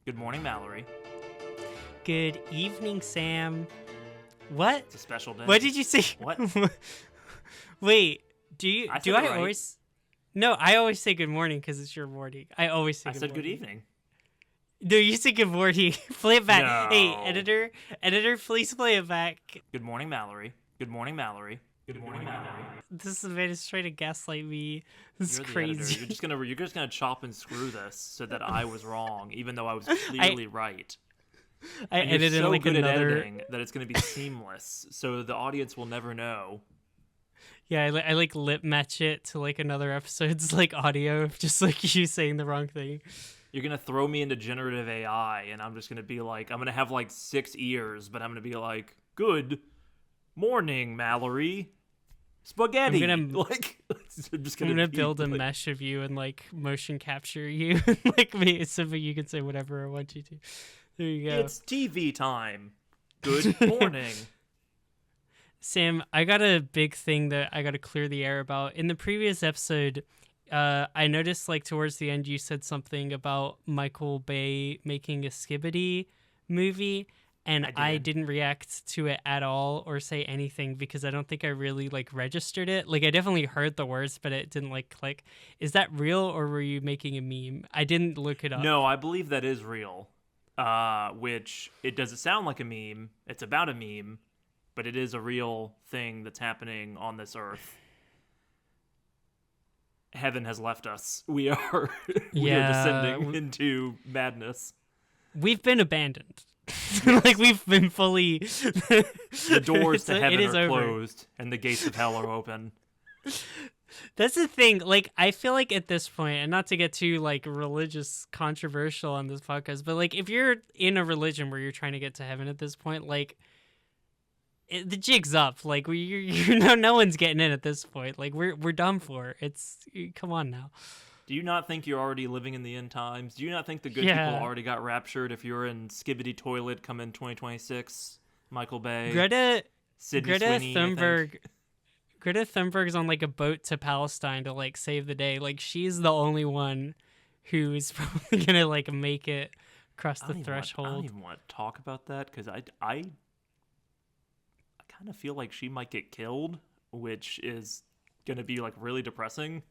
Good morning, Mallory. Good evening, Sam. What? It's a special day. What did you say? What? Wait, I do said I it right. always? No, I always say good morning because it's your morning. I always say I good said morning. good evening. No, you say good morning. Play it back. No. Hey, editor, please play it back. Good morning, Mallory. Good morning, Mallory. Good morning, Mallory. This man is trying to gaslight me. This You're is the editor. crazy. You're just gonna chop and screw this so that I was wrong, even though I was clearly right. I And you're edited so like good at another. editing that it's gonna be seamless, so the audience will never know. Yeah, I like lip match it to like another episode's like audio, just like you saying the wrong thing. You're gonna throw me into generative AI, and I'm just gonna be like, I'm gonna have like 6 ears, but I'm gonna be like, good morning, Mallory. Spaghetti. I'm just gonna be, build a like, mesh of you and like motion capture you and like me so you can say whatever I want you to. There you go. It's TV time. Good morning. Sam, I got a big thing that I got to clear the air about. In the previous episode, I noticed like towards the end you said something about Michael Bay making a Skibbity movie, and I didn't react to it at all or say anything because I don't think I really like registered it. Like I definitely heard the words, but it didn't like click. Is that real or were you making a meme? I didn't look it up. No, I believe that is real. Which it doesn't sound like a meme. It's about a meme, but it is a real thing that's happening on this earth. Heaven has left us. We are we are descending into madness. We've been abandoned. Like we've been fully. The doors to heaven are over. closed, and the gates of hell are open. That's the thing. Like, I feel like at this point, and not to get too like religious controversial on this podcast, but like if you're in a religion where you're trying to get to heaven at this point, like the jig's up. Like you know, no one's getting in at this point. Like we're done for. Come on now. Do you not think you're already living in the end times? Do you not think the good people already got raptured if you're in Skibbity Toilet come in 2026? Michael Bay, Greta Sweeney, Thunberg. Greta Thunberg's on like a boat to Palestine to like save the day. Like she's the only one who's probably gonna like make it across the threshold. I don't even want to talk about that because I kind of feel like she might get killed, which is gonna be like really depressing.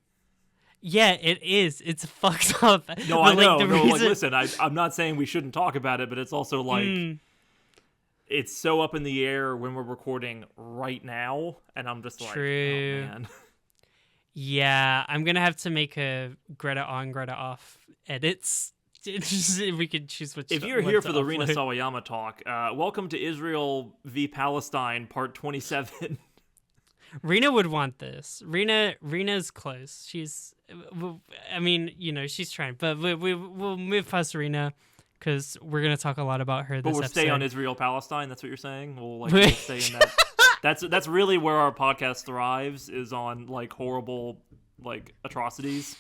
Yeah, it is. It's fucked up. No, I know. Listen, I'm not saying we shouldn't talk about it, but it's also like it's so up in the air when we're recording right now, and I'm just like, true. Oh man. Yeah, I'm gonna have to make a Greta on, Greta off edits. We could choose which. If you're here for the Rina Sawayama talk, welcome to Israel v. Palestine, part 27. Rina would want this. Rina's close. I mean, you know, she's trying, but we'll move past Rina because we're gonna talk a lot about her. But we'll episode. stay on Israel Palestine. That's what you're saying. We'll stay in that. That's really where our podcast thrives, is on like horrible like atrocities.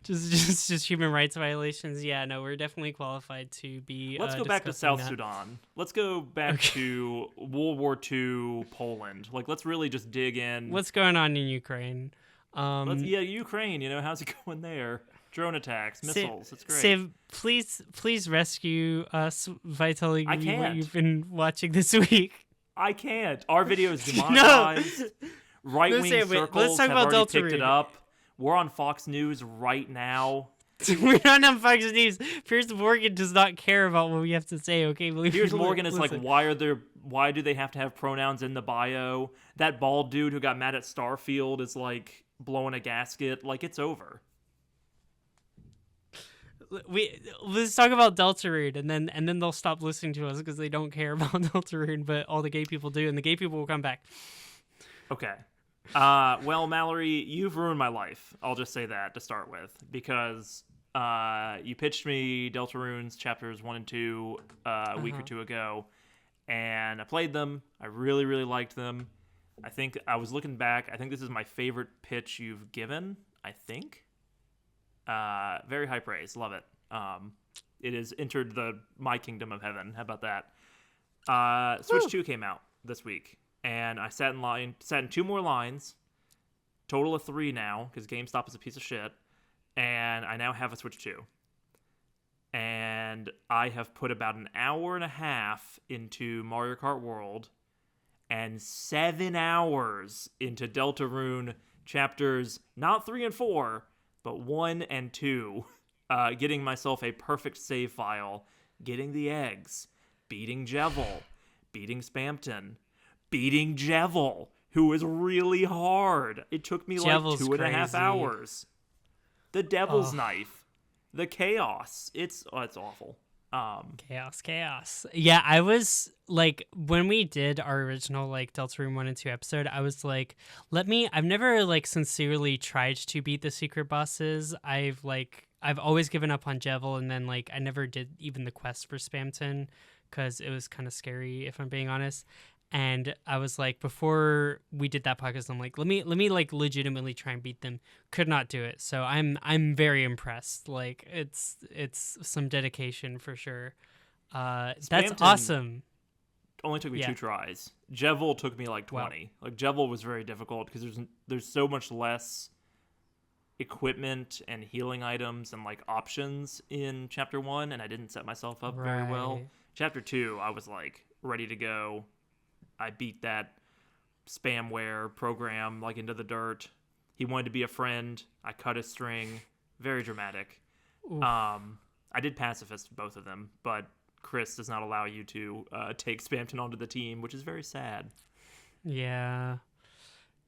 Just human rights violations. Yeah, no, we're definitely qualified to be. Let's go back to South Sudan. Let's go back to World War II Poland. Like, let's really just dig in. What's going on in Ukraine? Ukraine. You know, how's it going there? Drone attacks, missiles. It's great. Siv, please rescue us by telling I me can't. what you've been watching this week. I can't. Our video is demonetized. No. Right-wing circles let's talk have about already Delta picked it up. We're on Fox News right now. We're not on Fox News. Piers Morgan does not care about what we have to say. Okay, Piers Morgan is like, why do they have to have pronouns in the bio? That bald dude who got mad at Starfield is like blowing a gasket. Like, it's over. Let's talk about Deltarune, and then they'll stop listening to us because they don't care about Deltarune, but all the gay people do, and the gay people will come back. Okay. Well, Mallory, you've ruined my life. I'll just say that to start with, because you pitched me Deltarune's chapters 1 and 2 a week or two ago, and I played them. I really, really liked them. I think I was looking back. I think this is my favorite pitch you've given. I think. Very high praise. Love it. It has entered my kingdom of heaven. How about that? Switch 2 came out this week. And I sat in 2 more lines, total of 3 now, because GameStop is a piece of shit, and I now have a Switch 2. and I have put about an hour and a half into Mario Kart World and 7 hours into Deltarune chapters not 3 and 4, but 1 and 2, getting myself a perfect save file, getting the eggs, beating Jevil, beating Spampton, beating Jevil, who is really hard. It took me Jevil's like 2.5 crazy. hours. The Devil's Knife, the Chaos. It's awful. Chaos. Yeah, I was like, when we did our original like Deltarune 1 and 2 episode, I was like, I've never like sincerely tried to beat the secret bosses. I've always given up on Jevil, and then like I never did even the quest for Spamton because it was kind of scary, if I'm being honest. And I was like, before we did that podcast, I'm like, let me like legitimately try and beat them. Could not do it. So I'm very impressed. Like it's some dedication for sure. That's Spamton awesome. only took me 2 tries. Jevil took me like 20. Wow. Like Jevil was very difficult because there's so much less equipment and healing items and like options in chapter 1, and I didn't set myself up very well. Chapter 2, I was like ready to go. I beat that spamware program like into the dirt. He wanted to be a friend. I cut his string. Very dramatic. Oof. I did pacifist both of them, but Chris does not allow you to take Spamton onto the team, which is very sad. Yeah.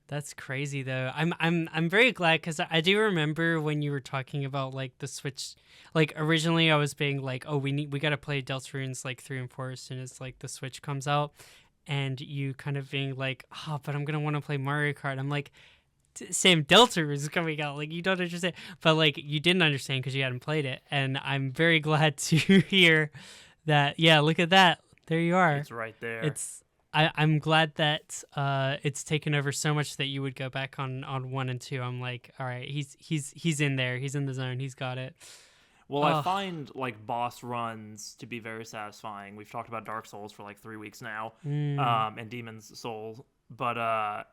That's crazy though. I'm very glad, because I do remember when you were talking about like the Switch. Like originally, I was being like, "Oh, we gotta play Deltarunes like 3 and 4 as soon as like the Switch comes out," and you kind of being like, "Oh, but I'm gonna want to play Mario Kart." I'm like, "Sam, Deltarune is coming out. Like you don't understand," but like you didn't understand because you hadn't played it, and I'm very glad to hear that. Yeah, look at that. There you are. It's right there. I'm glad that it's taken over so much that you would go back on 1 and 2. I'm like, all right, he's in there. He's in the zone. He's got it. Well, I find like boss runs to be very satisfying. We've talked about Dark Souls for like 3 weeks now, and Demon's Souls, but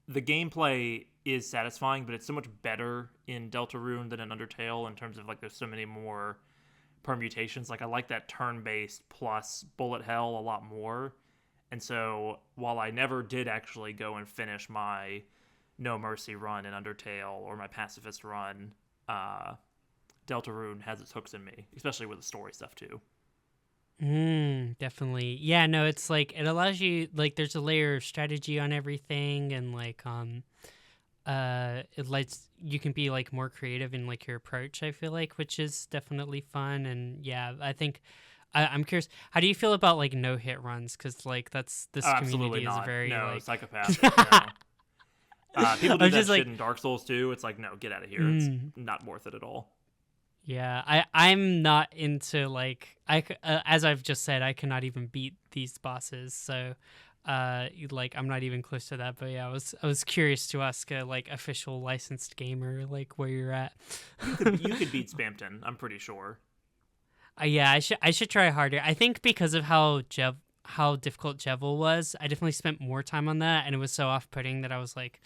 the gameplay is satisfying, but it's so much better in Deltarune than in Undertale in terms of like there's so many more permutations. Like I like that turn-based plus bullet hell a lot more. And so while I never did actually go and finish my No Mercy run in Undertale or my Pacifist run, Deltarune has its hooks in me, especially with the story stuff too. Definitely. Yeah, no, it's like it allows you, like there's a layer of strategy on everything, and like it lets you can be like more creative in like your approach, I feel like, which is definitely fun. And yeah, I think I'm curious, how do you feel about like no hit runs? Because like this community is very no, like psychopath. No. People do that shit like, in Dark Souls too. It's like, no, get out of here. It's not worth it at all. Yeah, I'm not into like as I've just said, I cannot even beat these bosses, so like I'm not even close to that. But yeah, I was curious to ask a like official licensed gamer like where you're at. You could beat Spamton, I'm pretty sure. Yeah, I should try harder. I think because of how difficult Jevil was, I definitely spent more time on that, and it was so off-putting that I was like.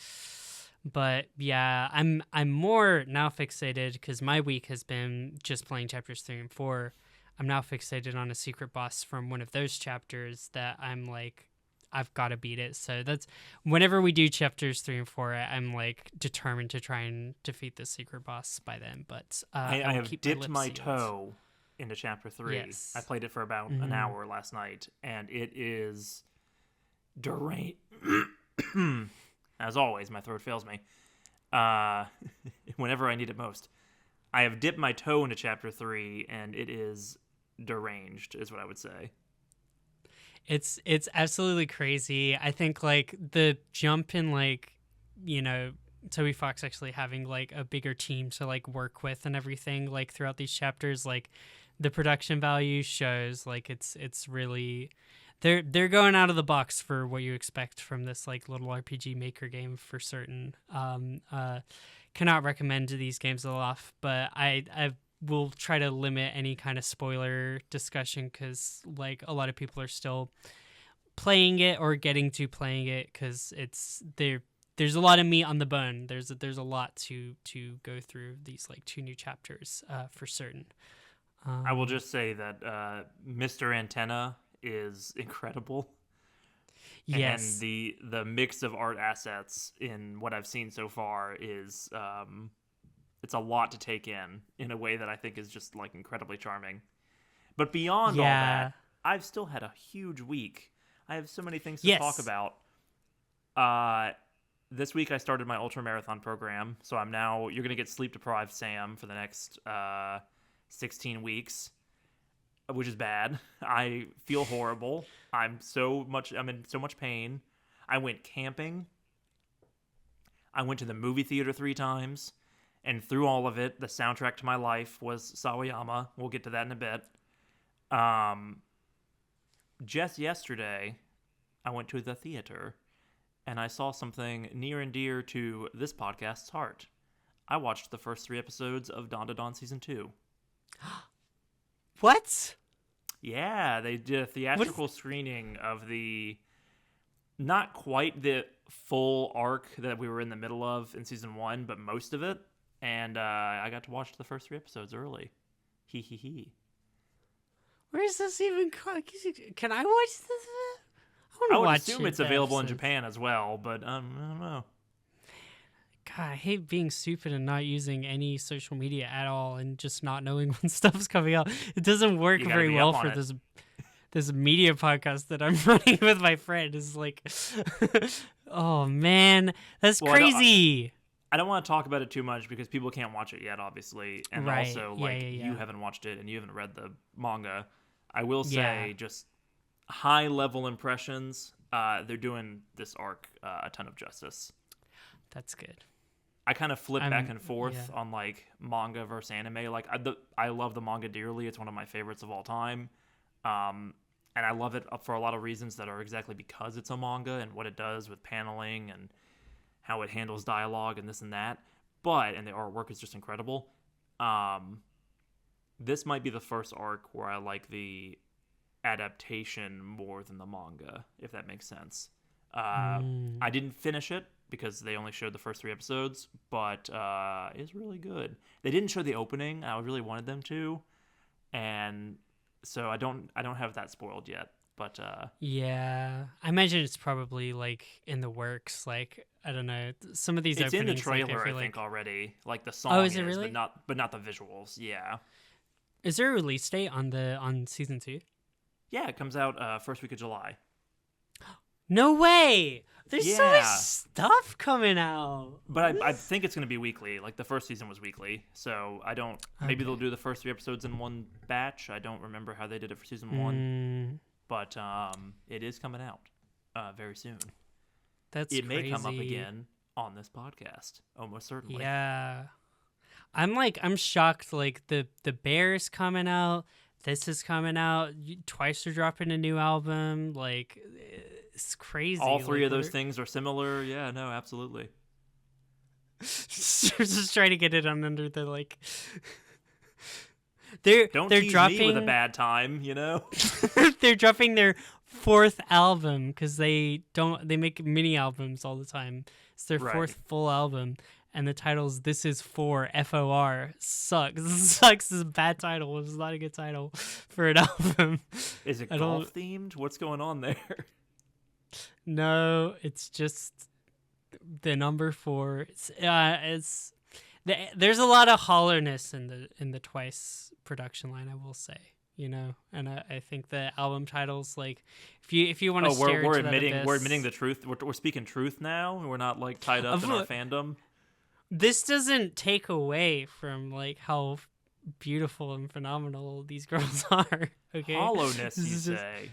But yeah, I'm more now fixated because my week has been just playing chapters 3 and 4. I'm now fixated on a secret boss from one of those chapters that I'm like, I've got to beat it. So that's whenever we do chapters 3 and 4, I'm like determined to try and defeat the secret boss by then. But I have dipped my toe into chapter 3. Yes. I played it for about an hour last night, and it is deranged. As always, my throat fails me. Whenever I need it most. I have dipped my toe into chapter 3, and it is deranged, is what I would say. It's absolutely crazy. I think like the jump in like, you know, Toby Fox actually having like a bigger team to like work with and everything like throughout these chapters, like the production value shows like it's really. They're going out of the box for what you expect from this like little RPG maker game for certain. Cannot recommend these games enough, but I will try to limit any kind of spoiler discussion because like a lot of people are still playing it or getting to playing it because there's a lot of meat on the bone. There's a lot to go through these like 2 new chapters for certain. I will just say that Mr. Antenna is incredible. Yes. And the mix of art assets in what I've seen so far is it's a lot to take in a way that I think is just like incredibly charming. But beyond all Yeah. that, I've still had a huge week. I have so many things to Yes. talk about. This week I started my ultra marathon program, so you're going to get sleep deprived Sam for the next 16 weeks, which is bad. I feel horrible. I'm in so much pain. I went camping. I went to the movie theater 3 times, and through all of it, the soundtrack to my life was Sawayama. We'll get to that in a bit. Just yesterday, I went to the theater, and I saw something near and dear to this podcast's heart. I watched the first 3 episodes of Dawn to Dawn Season 2. What? Yeah, they did a theatrical screening of not quite the full arc that we were in the middle of in Season 1, but most of it. And I got to watch the first 3 episodes early. Hee hee hee. Where is this even? Can I watch this? I would assume it's available in Japan as well, but I don't know. God, I hate being stupid and not using any social media at all and just not knowing when stuff's coming out. It doesn't work very well for this media podcast that I'm running with my friend. Is like, oh man, that's crazy. I don't want to talk about it too much because people can't watch it yet, obviously, and also you haven't watched it and you haven't read the manga. I will say just high level impressions. They're doing this arc a ton of justice. That's good. I kind of flip back and forth on like manga versus anime. Like I love the manga dearly. It's one of my favorites of all time. And I love it for a lot of reasons that are exactly because it's a manga and what it does with paneling and how it handles dialogue and this and that. And the artwork is just incredible. This might be the first arc where I like the adaptation more than the manga, if that makes sense. I didn't finish it because they only showed the first 3 episodes, but it's really good. They didn't show the opening. I really wanted them to, and so I don't have that spoiled yet. But yeah, I imagine it's probably like in the works. Like I don't know, some of these it's openings, in the trailer. like, I think already. Like the song is it really? but not the visuals. Yeah. Is there a release date on season 2? Yeah, it comes out first week of July. No way! There's so much stuff coming out. But I think it's going to be weekly. Like the first season was weekly, so I don't. Maybe they'll do the first 3 episodes in one batch. I don't remember how they did it for season 1, but it is coming out very soon. It may come up again on this podcast, almost certainly. Yeah, I'm shocked. Like the Bear's coming out. This is coming out. Twice are dropping a new album. Like, it's crazy. All 3 of those things are similar. Yeah, no, absolutely. Just trying to get it on under the like. Don't they're tease dropping me with a bad time, you know. They're dropping their 4th album because they make mini albums all the time. It's their 4th full album. And the title's This Is For FOR. Sucks. Sucks is a bad title. It's not a good title for an album. Is it golf themed? What's going on there? No, it's just the number 4. There's a lot of hollowness in the Twice production line, I will say. You know, and I think the album titles, like, if you want to stare into that abyss, we're admitting the truth. We're speaking truth now. We're not like tied up in our fandom. This doesn't take away from like how beautiful and phenomenal these girls are. Okay, hollowness, you say?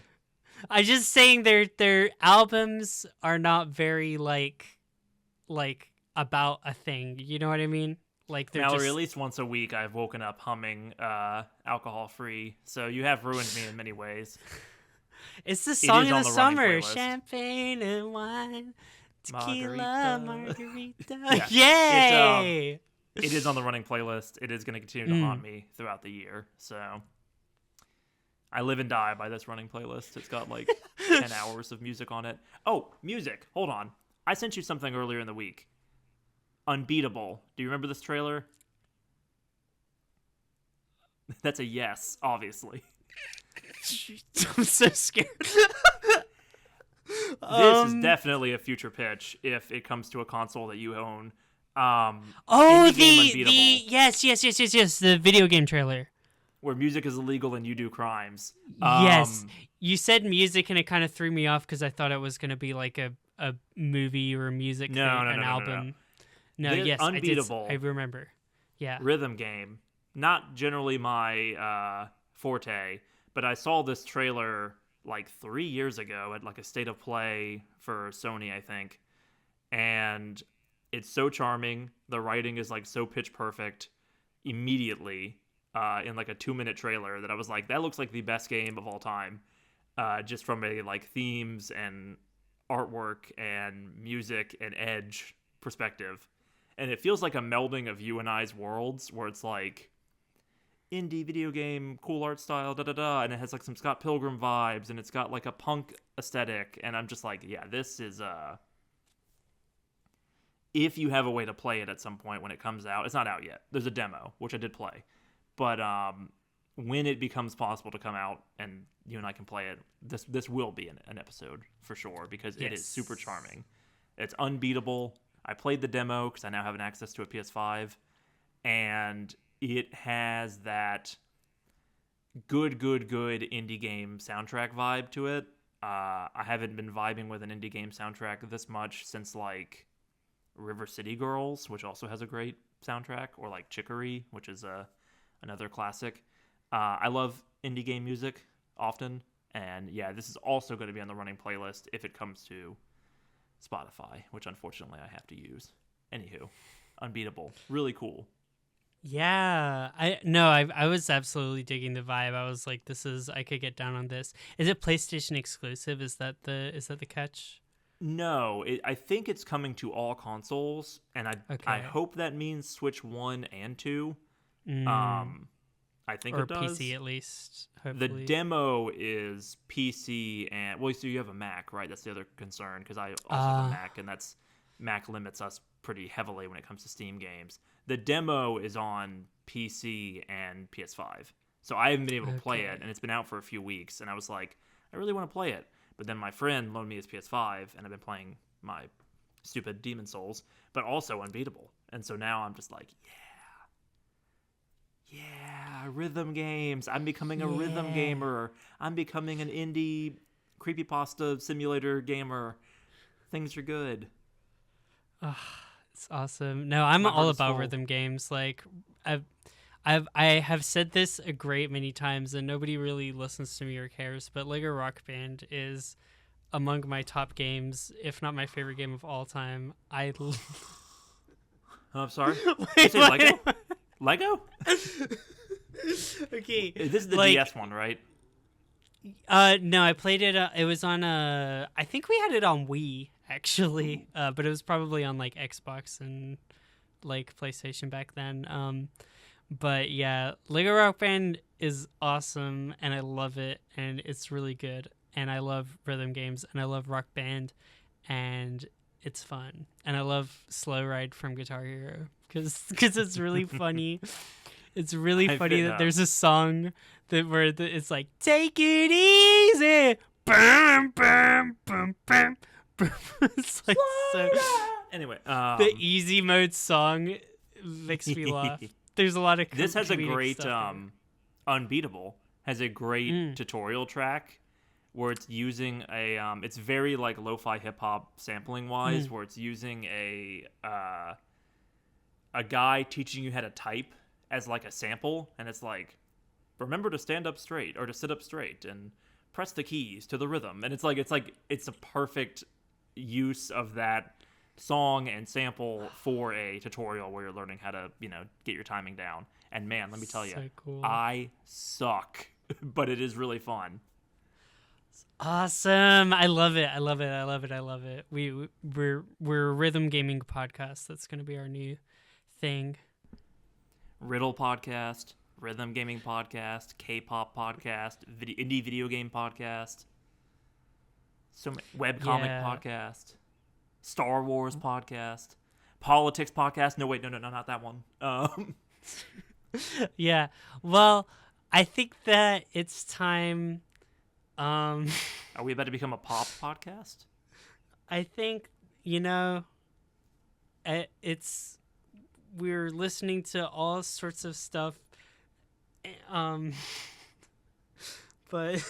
I'm just saying their albums are not very like about a thing. You know what I mean? Like they're Mallory, at least once a week, I've woken up humming "Alcohol Free," so you have ruined me in many ways. It's the song in the summer: champagne and wine. Tequila, margarita. Yay! It is on the running playlist. It is going to continue to haunt me throughout the year. So I live and die by this running playlist. It's got like 10 hours of music on it. Oh, music. Hold on. I sent you something earlier in the week. Unbeatable. Do you remember this trailer? That's a yes, obviously. I'm so scared. This is definitely a future pitch if it comes to a console that you own. Oh, Indie Game Unbeatable, yes, the video game trailer. where music is illegal and you do crimes. Yes, you said music, and it kind of threw me off because I thought it was gonna be like a movie or a music thing, an album. No, yes, Unbeatable. I remember. Yeah. Rhythm game, not generally my forte, but I saw this trailer like 3 years ago at like a state of play for Sony, I think, and it's so charming. The writing is like so pitch perfect immediately in like a 2-minute trailer that I was like, that looks like the best game of all time, just from a like themes and artwork and music and edge perspective. And it feels like a melding of you and I's worlds, where it's like indie video game, cool art style, and it has like some Scott Pilgrim vibes, and it's got like a punk aesthetic, and I'm just like, yeah, this is if you have a way to play it at some point when it comes out. It's not out yet. There's a demo, which I did play, but when it becomes possible to come out and you and I can play it, this will be an episode for sure, because it is super charming. It's unbeatable. I played the demo because I now have an access to a PS5, and it has that good indie game soundtrack vibe to it. I haven't been vibing with an indie game soundtrack this much since like River City Girls, which also has a great soundtrack, or like Chicory, which is another classic. I love indie game music often, and yeah, this is also going to be on the running playlist if it comes to Spotify, which unfortunately I have to use. Anywho, Unbeatable, really cool. Yeah, I was absolutely digging the vibe. I was like, I could get down on this. Is it PlayStation exclusive? Is that the catch? No, I think it's coming to all consoles, and I hope that means Switch 1 and 2. I think it does. Or PC at least, hopefully. The demo is PC and... Well, so you have a Mac, right? That's the other concern, because I also have a Mac, and Mac limits us pretty heavily when it comes to Steam games. The demo is on PC and PS5. So I haven't been able to play it, and it's been out for a few weeks, and I was like, I really want to play it. But then my friend loaned me his PS5, and I've been playing my stupid Demon Souls, but also Unbeatable. And so now I'm just like, yeah, rhythm games. I'm becoming a rhythm gamer. I'm becoming an indie creepypasta simulator gamer. Things are good. It's awesome. No, I'm all about rhythm games. Like I have said this a great many times, and nobody really listens to me or cares, but Lego Rock Band is among my top games, if not my favorite game of all time. I'm sorry? Wait, say Lego? Lego? Okay. This is the DS one, right? No, I played it. It was on I think we had it on Wii, actually, but it was probably on like Xbox and like PlayStation back then. But yeah, Lego Rock Band is awesome, and I love it, and it's really good, and I love rhythm games, and I love Rock Band, and it's fun, and I love Slow Ride from Guitar Hero because it's really funny. It's really funny that there's a song where it's like, take it easy, bam, bam, bam, bam. It's like so. Anyway, the easy mode song makes me laugh. There's a lot of this has a great Unbeatable has a great tutorial track where it's using a it's very like lo-fi hip hop sampling wise, where it's using a guy teaching you how to type as like a sample, and it's like, remember to stand up straight or to sit up straight and press the keys to the rhythm, and it's a perfect use of that song and sample for a tutorial where you're learning how to, get your timing down. And man, let me tell you, cool. I suck, but it is really fun. Awesome. I love it. We're a rhythm gaming podcast. That's going to be our new thing. Riddle podcast, rhythm gaming podcast, K-pop podcast, indie video game podcast, so many, webcomic podcast, Star Wars podcast, politics podcast. No, wait, no, not that one. Yeah. Well, I think that it's time. Are we about to become a pop podcast? I think it's we're listening to all sorts of stuff, um, but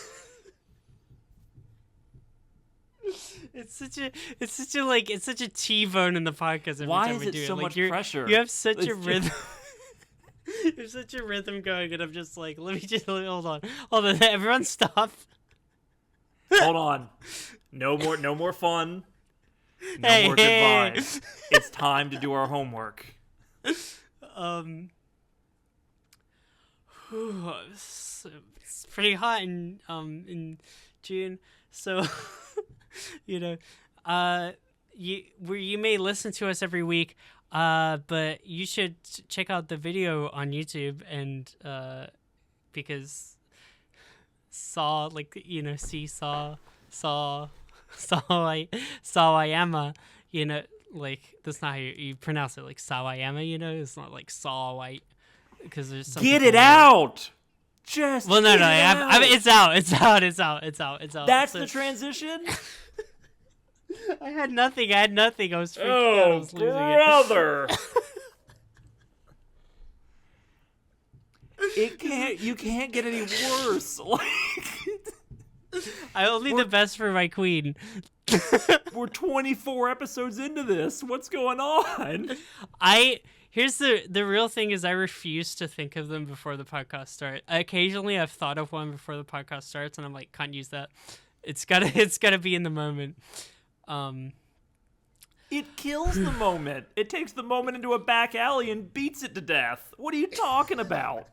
it's such a T-bone in the podcast every Why time is we it do so it. much Like pressure? you have such a It's rhythm. There's such a rhythm going, and I'm just like, hold on, everyone stop. Hold on. No more fun. No Hey, more good hey. vibes. It's time to do our homework. It's pretty hot in June, so you may listen to us every week, but you should check out the video on YouTube and because Sawayama, like that's not how you pronounce it, like Sawayama, it's not like Saw White because there's some Get people it out. Just Well, no, get it I mean, out. it's out. That's So- the transition? I had nothing. I was freaking out. I Oh, was losing it. brother. You can't get any worse. Like, I only the best for my queen. we're 24 episodes into this. What's going on? Here's the real thing is I refuse to think of them before the podcast starts. Occasionally I've thought of one before the podcast starts and I'm like, can't use that. It's gotta be in the moment. It kills the moment. It takes the moment into a back alley and beats it to death. What are you talking about?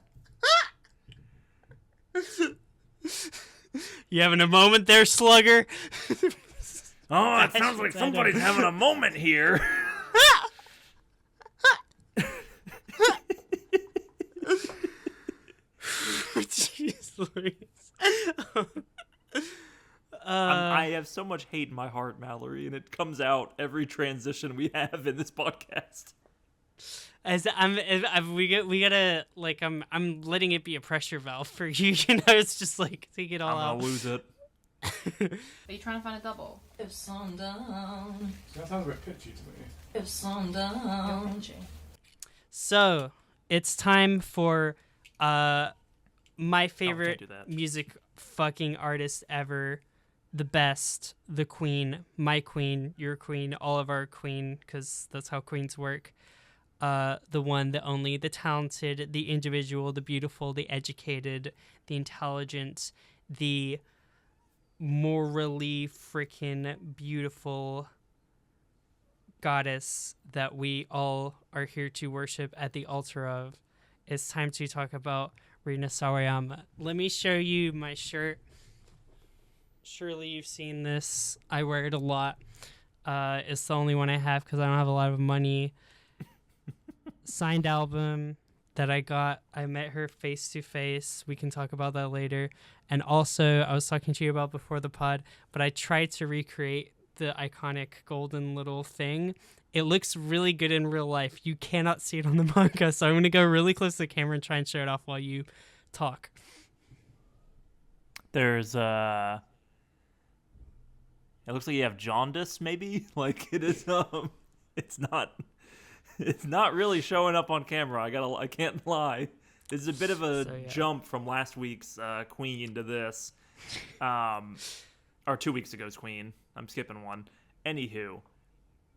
You having a moment there, slugger? Oh, it sounds like somebody's having a moment here. Jeez Louise. I have so much hate in my heart, Mallory, and it comes out every transition we have in this podcast. As we gotta like I'm letting it be a pressure valve for you. It's just like take it all I'm out. gonna lose it. Are you trying to find a double? If sundown, That sounds a bit pitchy to me. if sundown. So it's time for my favorite do that. music fucking artist ever, the best, the queen, my queen, your queen, all of our queen, because that's how queens work. The one, the only, the talented, the individual, the beautiful, the educated, the intelligent, the morally freaking beautiful goddess that we all are here to worship at the altar of. It's time to talk about Rina Sawayama. Let me show you my shirt. Surely you've seen this. I wear it a lot. It's the only one I have because I don't have a lot of money. Signed album that I got. I met her face to face. We can talk about that later. And also, I was talking to you about before the pod, but I tried to recreate the iconic golden little thing. It looks really good in real life. You cannot see it on the podcast, so I'm going to go really close to the camera and try and show it off while you talk. There's it looks like you have jaundice, maybe. Like it is. It's not really showing up on camera. I can't lie. This is a bit of a jump from last week's Queen to this, or 2 weeks ago's Queen. I'm skipping one. Anywho,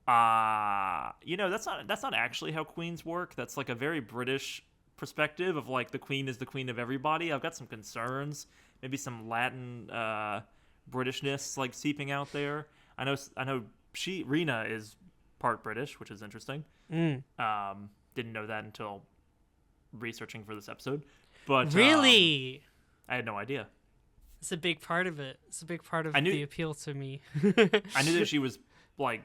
that's not actually how queens work. That's like a very British perspective of like the queen is the queen of everybody. I've got some concerns, maybe some Latin Britishness like seeping out there. I know Rina is part British, which is interesting. Didn't know that until researching for this episode. But Really? I had no idea. It's a big part of it. It's a big part of the appeal to me. I knew that she was like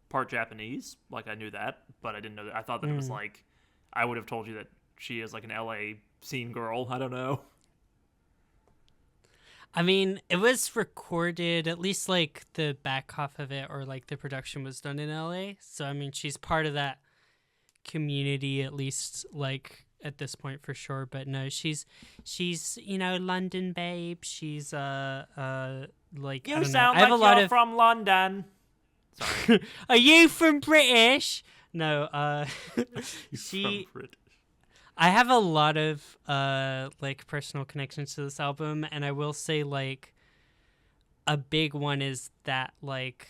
part Japanese. Like I knew that, but I didn't know that. I thought that it was like I would have told you that she is like an LA scene girl. I don't know. I mean, it was recorded, at least like the back half of it, or like the production was done in LA. So I mean, she's part of that community, at least like at this point for sure. But no, she's London babe. She's like I You don't know. sound I have like a lot you're of. from London. Sorry. Are you from British? No, she. From Brit- I have a lot of like personal connections to this album, and I will say like a big one is that like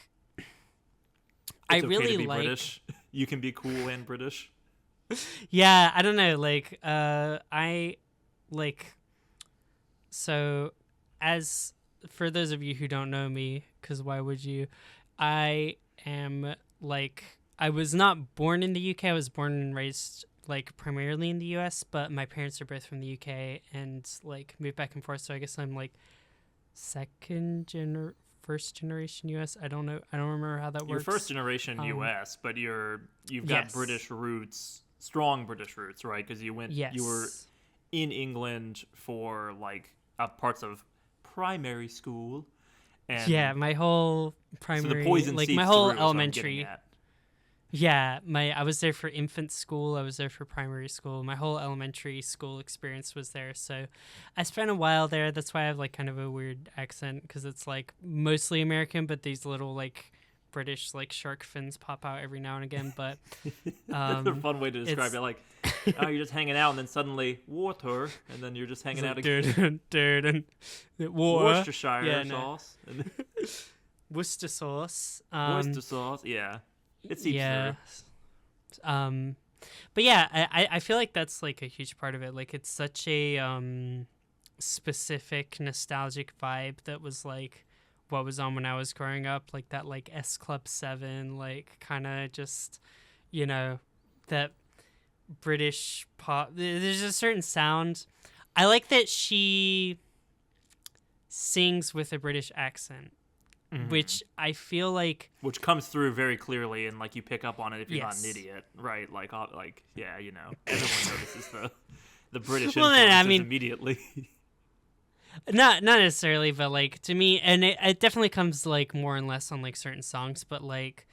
I It's okay really to be like. British. You can be cool and British. Yeah, I don't know. Like, I like. So, as for those of you who don't know me, because why would you? I am like I was not born in the UK. I was born and raised like primarily in the US, but my parents are both from the UK and like moved back and forth. So I guess I'm like first generation US. I don't know. I don't remember how that You're works. first generation US, but you've got Yes. British roots, strong British roots, right? Because you Yes. were in England for like parts of primary school. And Yeah, my whole so primary, the poison like seeps my whole through, is what I'm elementary. getting at. Yeah, I was there for infant school. I was there for primary school. My whole elementary school experience was there. So I spent a while there. That's why I have like kind of a weird accent because it's like mostly American, but these little like British like shark fins pop out every now and again. But That's a fun way to describe it's- it. Like, oh, you're just hanging out, and then suddenly water, and then you're just hanging out again. dude, and water, Worcestershire Yeah, no. sauce. And Worcester sauce, oyster sauce. Yeah. It seeps yeah. through. But yeah, I feel like that's like a huge part of it. Like it's such a specific nostalgic vibe that was like what was on when I was growing up, like that like S Club 7, like kind of just that British pop. There's a certain sound. I like that she sings with a British accent. Mhm. Which comes through very clearly, and like you pick up on it if you're not Yes. an idiot, right? Like yeah, everyone notices the British Well, then, influences I mean- immediately. not necessarily, but like to me, and it definitely comes like more and less on like certain songs, but like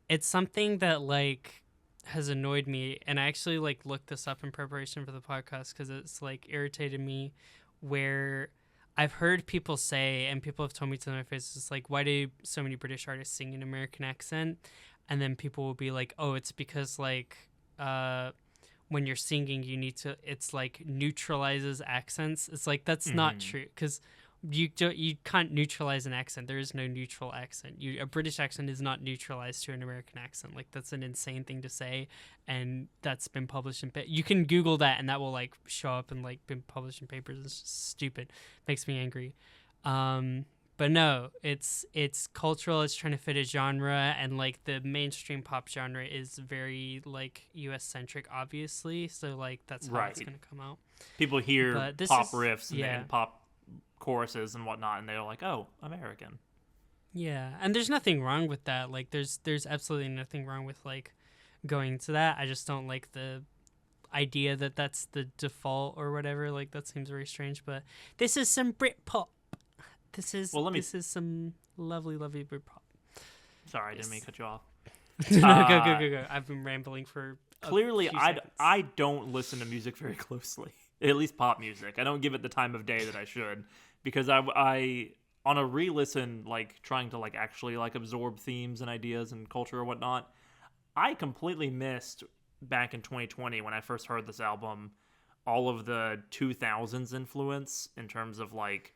it's something that like has annoyed me, and I actually like looked this up in preparation for the podcast because it's like irritated me where I've heard people say, and people have told me to my face, it's like, why do so many British artists sing in American accent? And then people will be like, oh, it's because like when you're singing, it's like neutralizes accents. It's like that's not true because you can't neutralize an accent. There is no neutral accent. A British accent is not neutralized to an American accent. Like that's an insane thing to say, and that's been published in. You can Google that, and that will like show up and like been published in papers. It's just stupid. Makes me angry. But no, it's cultural. It's trying to fit a genre, and like the mainstream pop genre is very like U.S. centric, obviously. So like that's how it's Right. gonna come out. People hear But this pop is- riffs and, yeah. and pop choruses and whatnot, and they're like, oh, American. Yeah, and there's nothing wrong with that. Like, there's absolutely nothing wrong with like going to that. I just don't like the idea that that's the default or whatever. Like, that seems very strange. But this is some Britpop. This is this is some lovely, lovely Britpop. Sorry, I didn't mean to cut you off. No, go. I've been rambling for Clearly, few I seconds. don't listen to music very closely. At least pop music. I don't give it the time of day that I should, because I on a re-listen, like trying to like actually like absorb themes and ideas and culture or whatnot, I completely missed back in 2020 when I first heard this album all of the 2000s influence in terms of like,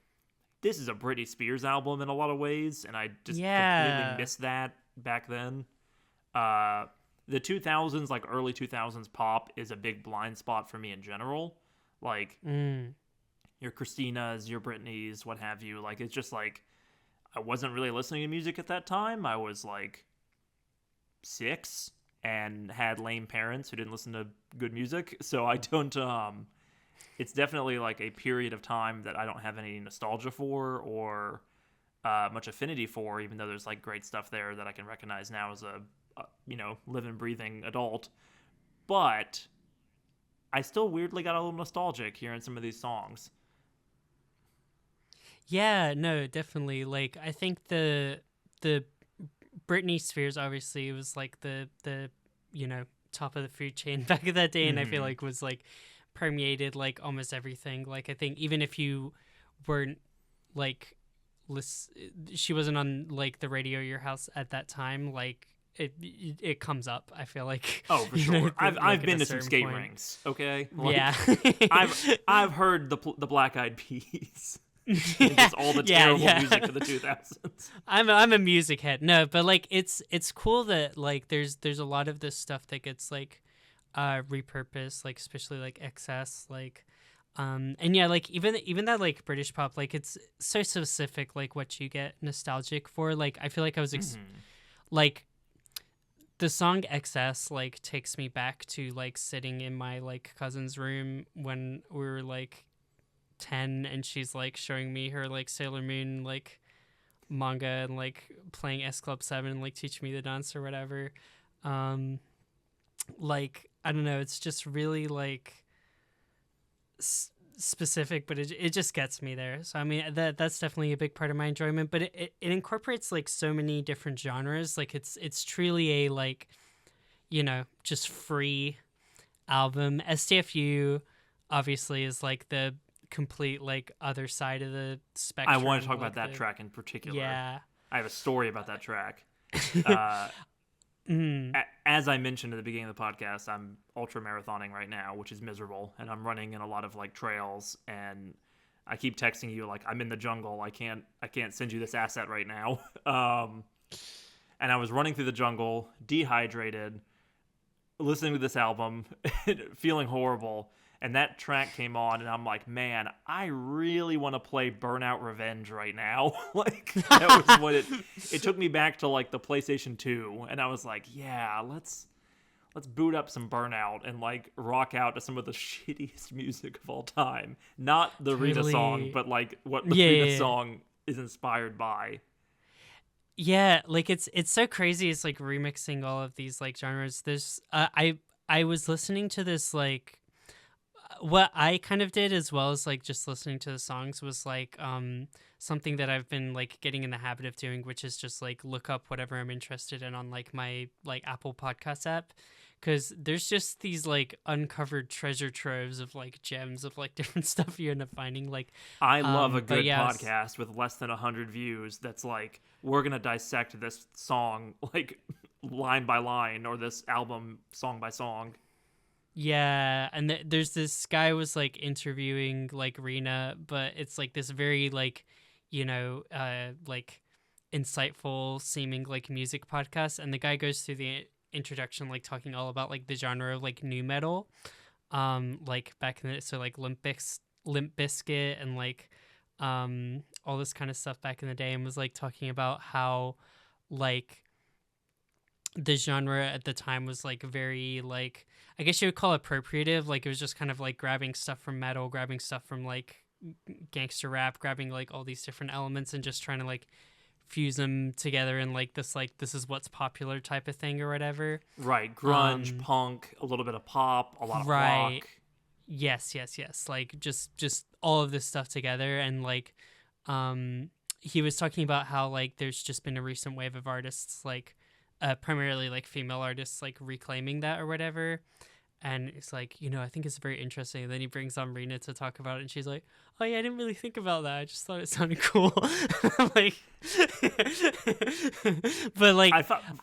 this is a Britney Spears album in a lot of ways, and I just completely missed that back then. The 2000s, like early 2000s pop, is a big blind spot for me in general. Like your Christinas, your Britneys, what have you. Like, it's just like, I wasn't really listening to music at that time. I was like 6 and had lame parents who didn't listen to good music. So I don't, it's definitely like a period of time that I don't have any nostalgia for or much affinity for, even though there's like great stuff there that I can recognize now as a living, breathing adult. But I still weirdly got a little nostalgic hearing some of these songs. Yeah, no, definitely. Like, I think the Britney Spears obviously was like the top of the food chain back in that day, and I feel like was like permeated like almost everything. Like I think even if you weren't like she wasn't on like the radio at your house at that time, like it comes up. I feel like for sure. I've been to some skate rinks. Okay, yeah. I've heard the Black Eyed Peas. Just all the terrible music of the 2000s. I'm a music head. No, but like it's cool that like there's a lot of this stuff that gets like repurposed, like especially like excess, like and yeah, like even that like British pop, like it's so specific, like what you get nostalgic for. Like I feel like I was like the song XS like takes me back to like sitting in my like cousin's room when we were like 10 and she's like showing me her like Sailor Moon like manga and like playing S Club 7 and like teaching me the dance or whatever. Like I don't know, it's just really like specific, but it just gets me there. So I mean that's definitely a big part of my enjoyment, but it incorporates like so many different genres. Like it's truly a like, you know, just free album. STFU obviously is like the complete like other side of the spectrum. I want to talk like about that track in particular. Yeah, I have a story about that track. As I mentioned at the beginning of the podcast, I'm ultra marathoning right now, which is miserable, and I'm running in a lot of like trails, and I keep texting you like I'm in the jungle. I can't send you this asset right now. And I was running through the jungle, dehydrated, listening to this album, feeling horrible. And that track came on, and I'm like, man, I really want to play Burnout Revenge right now. Like, that was what it took me back to, like, the PlayStation 2. And I was like, yeah, let's boot up some Burnout and, like, rock out to some of the shittiest music of all time. Not the Rina song, but, like, what the Rina song is inspired by. Yeah, like, it's so crazy. It's, like, remixing all of these, like, genres. There's, I was listening to this, like, what I kind of did as well as like just listening to the songs was like something that I've been like getting in the habit of doing, which is just like look up whatever I'm interested in on like my like Apple Podcasts app, because there's just these like uncovered treasure troves of like gems of like different stuff you end up finding. Like I love a good podcast with less than 100 views that's like, we're gonna dissect this song like line by line, or this album song by song. Yeah, and there's this guy was like interviewing like Rina, but it's like this very like, you know, like insightful seeming like music podcast, and the guy goes through the introduction like talking all about like the genre of like nu metal, like back in the so like Limp Bizkit and like all this kind of stuff back in the day, and was like talking about how like the genre at the time was like very like, I guess you would call it appropriative. Like it was just kind of like grabbing stuff from metal, grabbing stuff from like gangster rap, grabbing like all these different elements and just trying to like fuse them together in like this is what's popular type of thing or whatever. Right. Grunge, punk, a little bit of pop, a lot of rock. Yes. Like just all of this stuff together. And like he was talking about how like there's just been a recent wave of artists like primarily like female artists like reclaiming that or whatever, and it's like, you know, I think it's very interesting. And then he brings on Rina to talk about it, and she's like, oh yeah, I didn't really think about that, I just thought it sounded cool. Like but like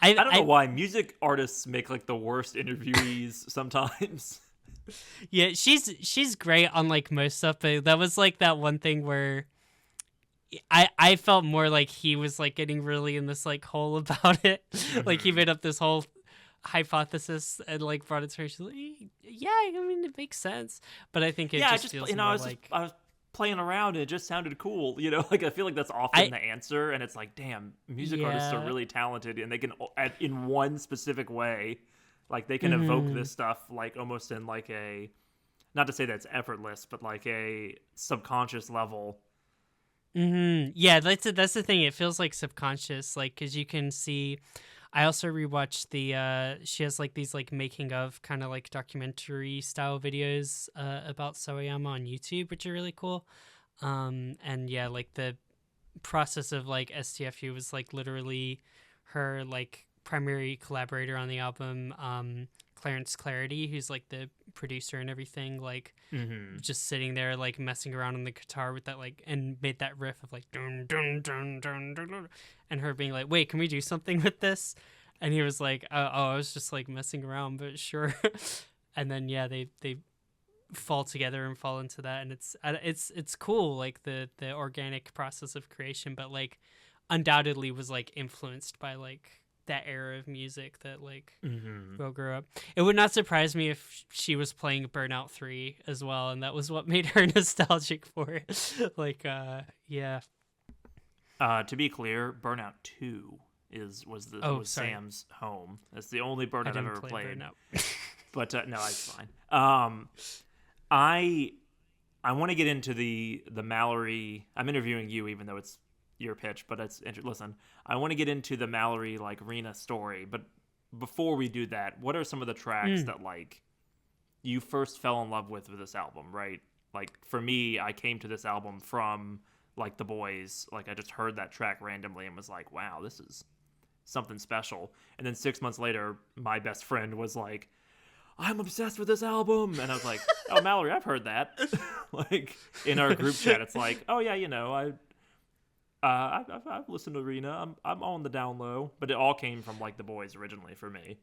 I don't know why music artists make like the worst interviewees sometimes. Yeah, she's great on like most stuff, but that was like that one thing where I felt more like he was like getting really in this like hole about it. Like he made up this whole hypothesis and like brought it to her. She's like, yeah, I mean it makes sense, but I think it just feels more like I was playing around and it just sounded cool. You know, like I feel like that's often the answer, and it's like, damn, music artists are really talented, and they can in one specific way, like they can evoke this stuff like almost in like a, not to say that's effortless, but like a subconscious level. Yeah, that's the thing. It feels like subconscious, like because you can see. I also rewatched the. She has like these like making of kind of like documentary style videos about Sawayama on YouTube, which are really cool. And yeah, like the process of like STFU was like literally her like primary collaborator on the album, Clarence Clarity, who's like the producer and everything, like Mm-hmm. just sitting there like messing around on the guitar with that like and made that riff of like dun dun dun dun dun, dun, and her being like, wait, can we do something with this? And he was like, oh, I was just like messing around, but sure. And then yeah, they fall together and fall into that, and it's cool, like the organic process of creation, but like undoubtedly was like influenced by like that era of music that like Mm-hmm. Will grew up. It would not surprise me if she was playing Burnout 3 as well, and that was what made her nostalgic for it. Like yeah. To be clear, Burnout 2 was Sorry. Sam's home. That's the only Burnout I've ever played. Burnout. But no, it's fine. I want to get into the Mallory. I'm interviewing you, even though it's your pitch, but listen. I want to get into the Mallory like Rina story, but before we do that, what are some of the tracks that like you first fell in love with this album? Right, like for me, I came to this album from like The Boys. Like I just heard that track randomly and was like, wow, this is something special. And then 6 months later, my best friend was like, I'm obsessed with this album. And I was like, oh, Mallory, I've heard that. Like in our group chat, it's like, oh yeah, you know, I've listened to Rina. I'm on the down low, but it all came from like The Boys originally for me.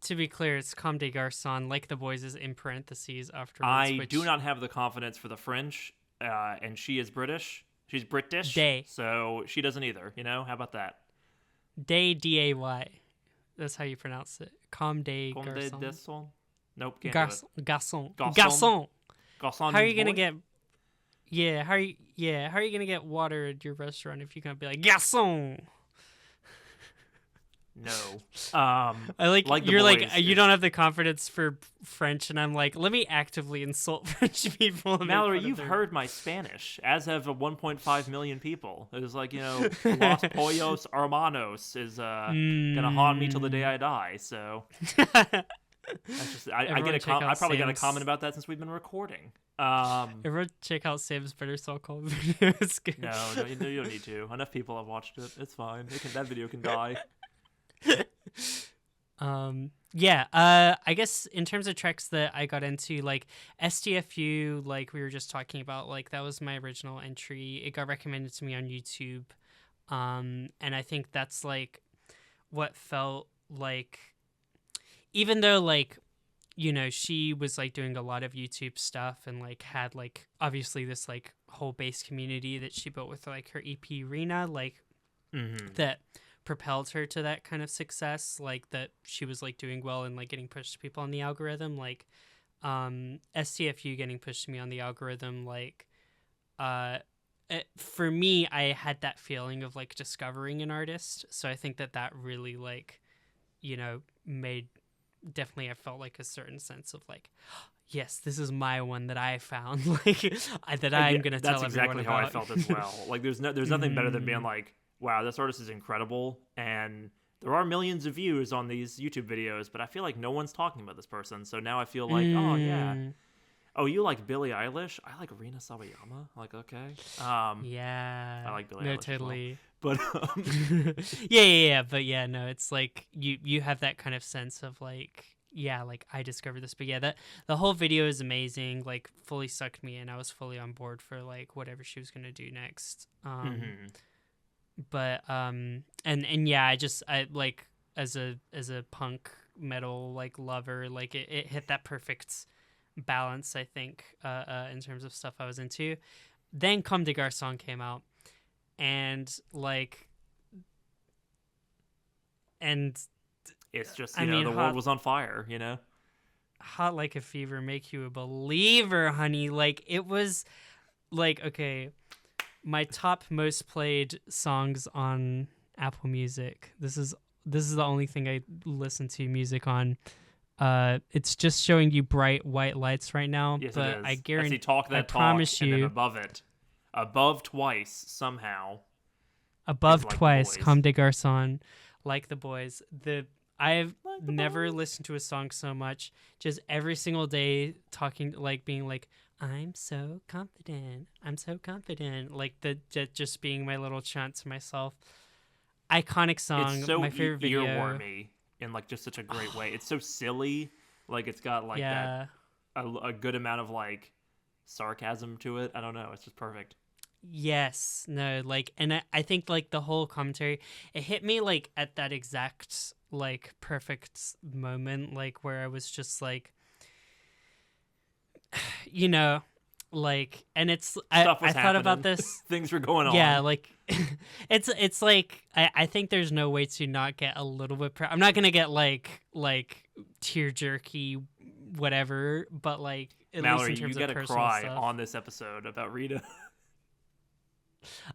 To be clear, it's Comme des Garçons, like The Boys is in parentheses afterwards. I do not have the confidence for the French, and she is British. She's British, so she doesn't either. You know, how about that? Day, D-A-Y. That's how you pronounce it. Comme des Garçons. Nope, can't do Garçon. it. Garçon. Garçon. How are you gonna get? Yeah, how are you gonna get water at your restaurant if you can't be like Garçon? No. I like you're like you don't have the confidence for French, and I'm like, let me actively insult French people. Mallory, you've heard my Spanish, as have 1.5 million people. It was like, you know, Los Pollos Hermanos is gonna haunt me till the day I die. So I probably got a comment about that since we've been recording. Everyone check out Sam's Better Saw Call video. It's good. No, you don't need to. Enough people have watched it. It's fine. That video can die. I guess in terms of tracks that I got into, like STFU, like we were just talking about, like that was my original entry. It got recommended to me on YouTube, and I think that's like what felt like, even though like, you know, she was like doing a lot of YouTube stuff and like had like obviously this like whole base community that she built with like her EP Rina, like that propelled her to that kind of success, like that she was like doing well and like getting pushed to people on the algorithm, like STFU getting pushed to me on the algorithm, like for me, I had that feeling of like discovering an artist, so I think that really like, you know, made definitely I felt like a certain sense of like, yes, this is my one that I found, like that I'm gonna tell everyone about. That's exactly how I felt as well. Like there's nothing better than being like, wow, this artist is incredible, and there are millions of views on these YouTube videos, but I feel like no one's talking about this person. So now I feel like, oh yeah, oh, you like Billie Eilish? I like Rina Sawayama. Like, okay, yeah, I like Billie no, Eilish, totally. Well. But yeah, but yeah, no, it's like you have that kind of sense of like, yeah, like I discovered this, but yeah, that the whole video is amazing. Like, fully sucked me in. I was fully on board for like whatever she was gonna do next. But and yeah, I like as a punk metal like lover, like it hit that perfect balance, I think, in terms of stuff I was into. Then Comme des Garçons came out, and like, and it's just, you know, the world was on fire, you know. Hot Like a Fever, Make You a Believer, honey. Like, it was like, okay, my top most played songs on Apple Music. This is the only thing I listen to music on. It's just showing you bright white lights right now. Yes, but it is. I guarantee, I promise you, and then above it, above twice somehow. Above like twice, Comme des Garçons, Like the Boys. I've never listened to a song so much. Just every single day talking, like being like, I'm so confident. Like just being my little chant to myself. Iconic song. It's so my favorite video. earwormy in like just such a great way. It's so silly, like it's got like Yeah. that a good amount of like sarcasm to it. I don't know, it's just perfect. Yes. No, like, and I think like the whole commentary, it hit me like at that exact like perfect moment, like where I was just like, you know, like, and it's Stuff was I thought about happening. this. Things were going Yeah, on. like it's like I think there's no way to not get a little bit I'm not gonna get like tear jerky whatever, but like at least Mallory, in you terms of gotta personal cry stuff. on this episode about Rita.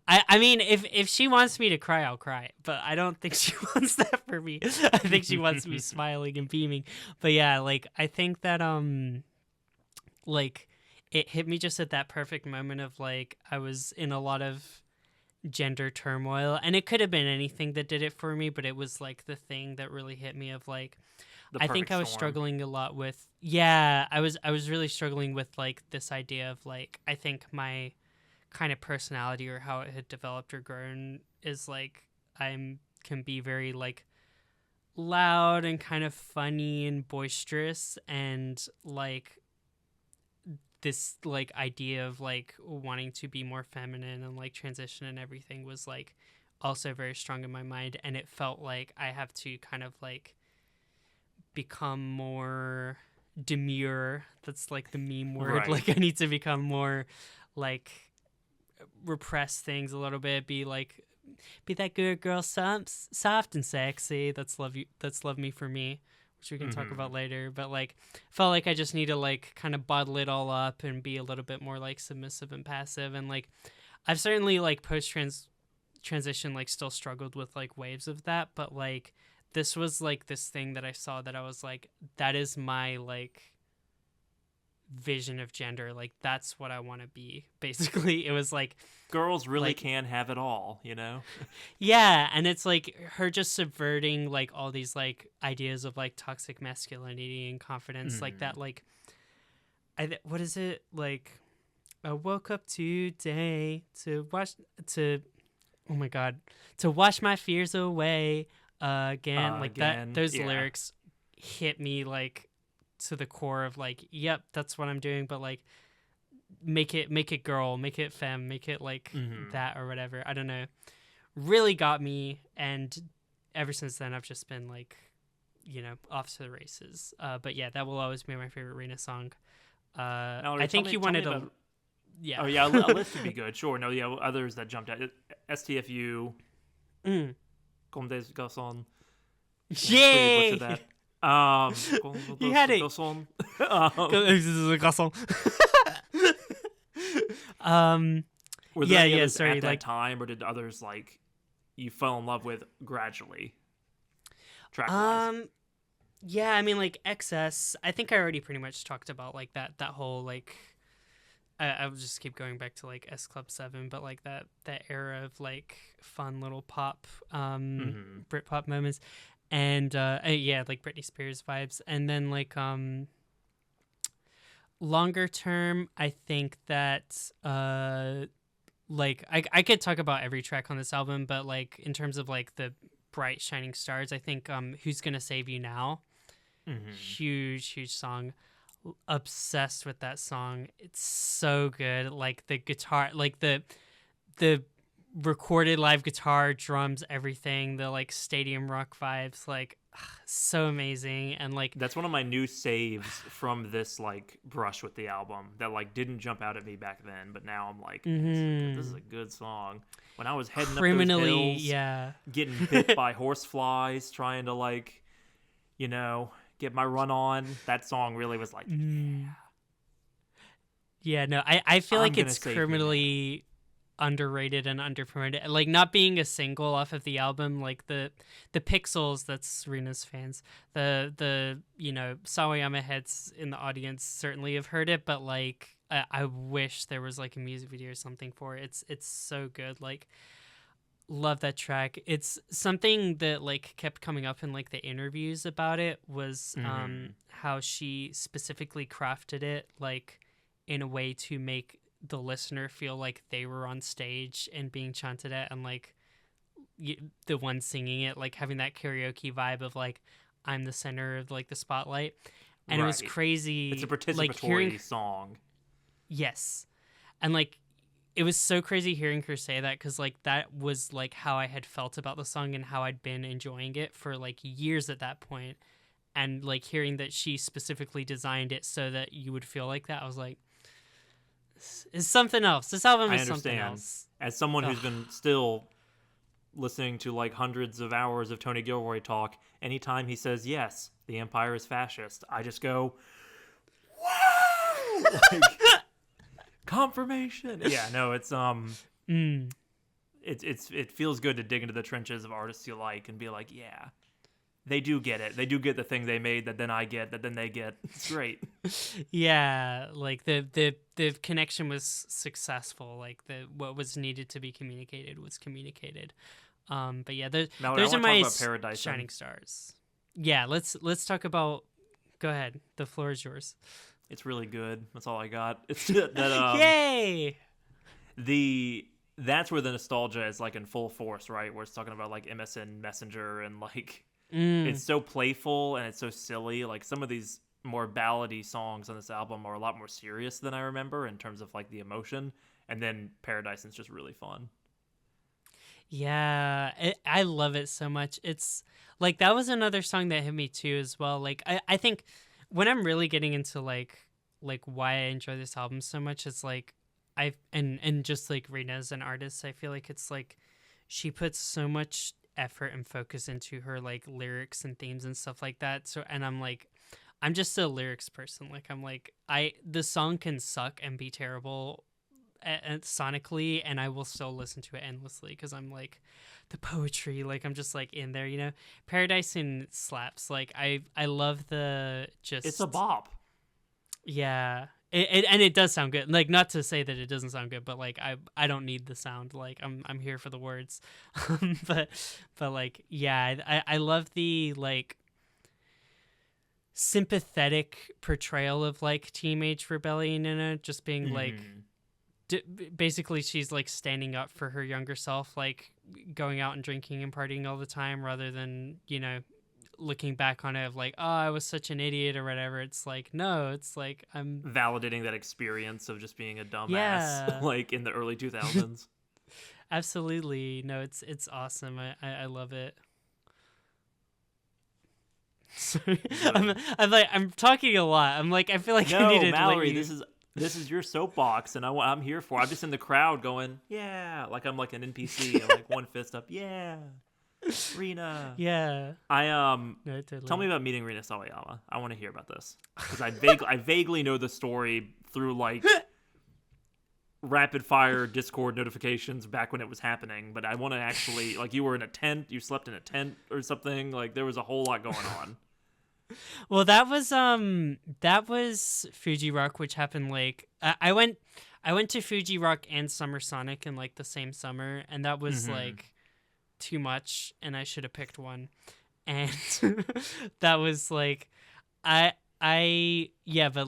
I mean if she wants me to cry, I'll cry, but I don't think she wants that for me. I think she wants me smiling and beaming. But yeah, like I think that like it hit me just at that perfect moment of like I was in a lot of gender turmoil, and it could have been anything that did it for me, but it was like the thing that really hit me of like The I think perfect I was storm. struggling a lot with I was really struggling with like this idea of like I think my kind of personality or how it had developed or grown is like I'm can be very like loud and kind of funny and boisterous, and like this like idea of like wanting to be more feminine and like transition and everything was like also very strong in my mind, and it felt like I have to kind of like become more demure. That's like the meme word. Right. Like I need to become more like repress things a little bit, be that good girl, soft and sexy. That's love me for me, which we can talk about later. But like felt like I just need to like kind of bottle it all up and be a little bit more like submissive and passive. And like I've certainly like transition like still struggled with like waves of that, but like this was like this thing that I saw that I was like, that is my like vision of gender. Like that's what I want to be. Basically, it was like Girls really like, can have it all, you know? yeah, and it's like her just subverting like all these like ideas of like toxic masculinity and confidence, like that. Like, what is it like? I woke up today to oh my god, to wash my fears away again. Like Again, that. Those yeah. lyrics hit me like to the core of like, yep, that's what I'm doing. But like, make it girl, make it femme, make it like that or whatever. I don't know. Really got me, and ever since then I've just been like, you know, off to the races. But yeah, that will always be my favorite Rina song. Mallory, I think you wanted to. to. Yeah. Oh yeah, a list would be good. Sure. No, yeah, others that jumped out. STFU, Comme des Garçons. Yay! Butchered that. You had it. Garçons. Were there any others sorry. at that Like, time, or did others like you fell in love with gradually? Track-wise? yeah, I mean, like XS. I think I already pretty much talked about like that whole like. I'll just keep going back to like S Club 7, but like that era of like fun little pop, Britpop moments, and yeah, like Britney Spears vibes, and then like longer term, I think that like I could talk about every track on this album, but like in terms of like the bright shining stars, I think Who's Gonna Save You Now, huge song. Obsessed with that song. It's so good. Like the guitar, like the recorded live guitar, drums, everything, the like stadium rock vibes, like so amazing. And like that's one of my new saves from this like brush with the album that like didn't jump out at me back then, but now I'm like, this is a good song. When I was heading criminally, up those hills, yeah, getting bit by horseflies, trying to like, you know, get my run on, that song really was like, yeah. No, I feel like gonna it's save you criminally underrated and underpromoted. Like not being a single off of the album, like the Pixels, that's Rina's fans, the you know, Sawayama heads in the audience certainly have heard it, but like I wish there was like a music video or something for it. It's so good. Like love that track. It's something that like kept coming up in like the interviews about it was how she specifically crafted it like in a way to make the listener feel like they were on stage and being chanted at, and like the one singing it like having that karaoke vibe of like, I'm the center of like the spotlight, and it was Right. crazy. It's a participatory like hearing, song. yes, and like it was so crazy hearing her say that, because like that was like how I had felt about the song and how I'd been enjoying it for like years at that point, and like hearing that she specifically designed it so that you would feel like that, I was like, this is something else. This album I is something understand. else. As someone who's Ugh. been still listening to like hundreds of hours of Tony Gilroy talk, anytime he says, yes, the Empire is fascist, I just go, whoa! Like, confirmation. Yeah, no, it's it feels good to dig into the trenches of artists you like and be like, yeah, they do get it. They do get the thing they made that then I get, that then they get. It's great. Yeah, like the connection was successful. Like what was needed to be communicated was communicated. But yeah, Mallory, those I are want to my talk about Paradise. shining stars. Yeah, let's talk about. Go ahead, the floor is yours. It's really good. That's all I got. It's that Yay! that's where the nostalgia is like in full force, right? Where it's talking about like MSN Messenger and like it's so playful and it's so silly. Like some of these more ballady songs on this album are a lot more serious than I remember in terms of like the emotion. And then Paradise is just really fun. Yeah, I love it so much. It's like that was another song that hit me too as well. Like I think when I'm really getting into like why I enjoy this album so much, it's like and just like Rina as an artist, I feel like it's like she puts so much effort and focus into her like lyrics and themes and stuff like that. So and I'm just a lyrics person. Like I'm like the song can suck and be terrible sonically, and I will still listen to it endlessly because I'm like the poetry, like I'm just like in there, you know. Paradise and slaps. Like I love the just It's a bop. Yeah, and it does sound good. Like not to say that it doesn't sound good, but like I don't need the sound. Like I'm here for the words. but like yeah, I love the like sympathetic portrayal of like teenage rebellion in it, just being like basically she's like standing up for her younger self, like going out and drinking and partying all the time rather than, you know, looking back on it of like, oh, I was such an idiot or whatever. It's like, no, it's like I'm validating that experience of just being a dumbass. Yeah. Like in the early 2000s. Absolutely. No, it's awesome. I love it. Sorry. I'm talking a lot. I'm like I feel like I No, need to Mallory, let you... this is your soapbox, and I'm here for. I'm just in the crowd going, yeah, like I'm like an NPC, and like one fist up, yeah, Rina. Yeah. No, totally. Tell me about meeting Rina Sawayama. I want to hear about this because I vaguely know the story through like rapid fire Discord notifications back when it was happening, but I want to actually like you were in a tent, you slept in a tent or something. Like there was a whole lot going on. Well, that was Fuji Rock, which happened like I went to Fuji Rock and Summer Sonic in like the same summer, and that was like too much, and I should have picked one. And that was like but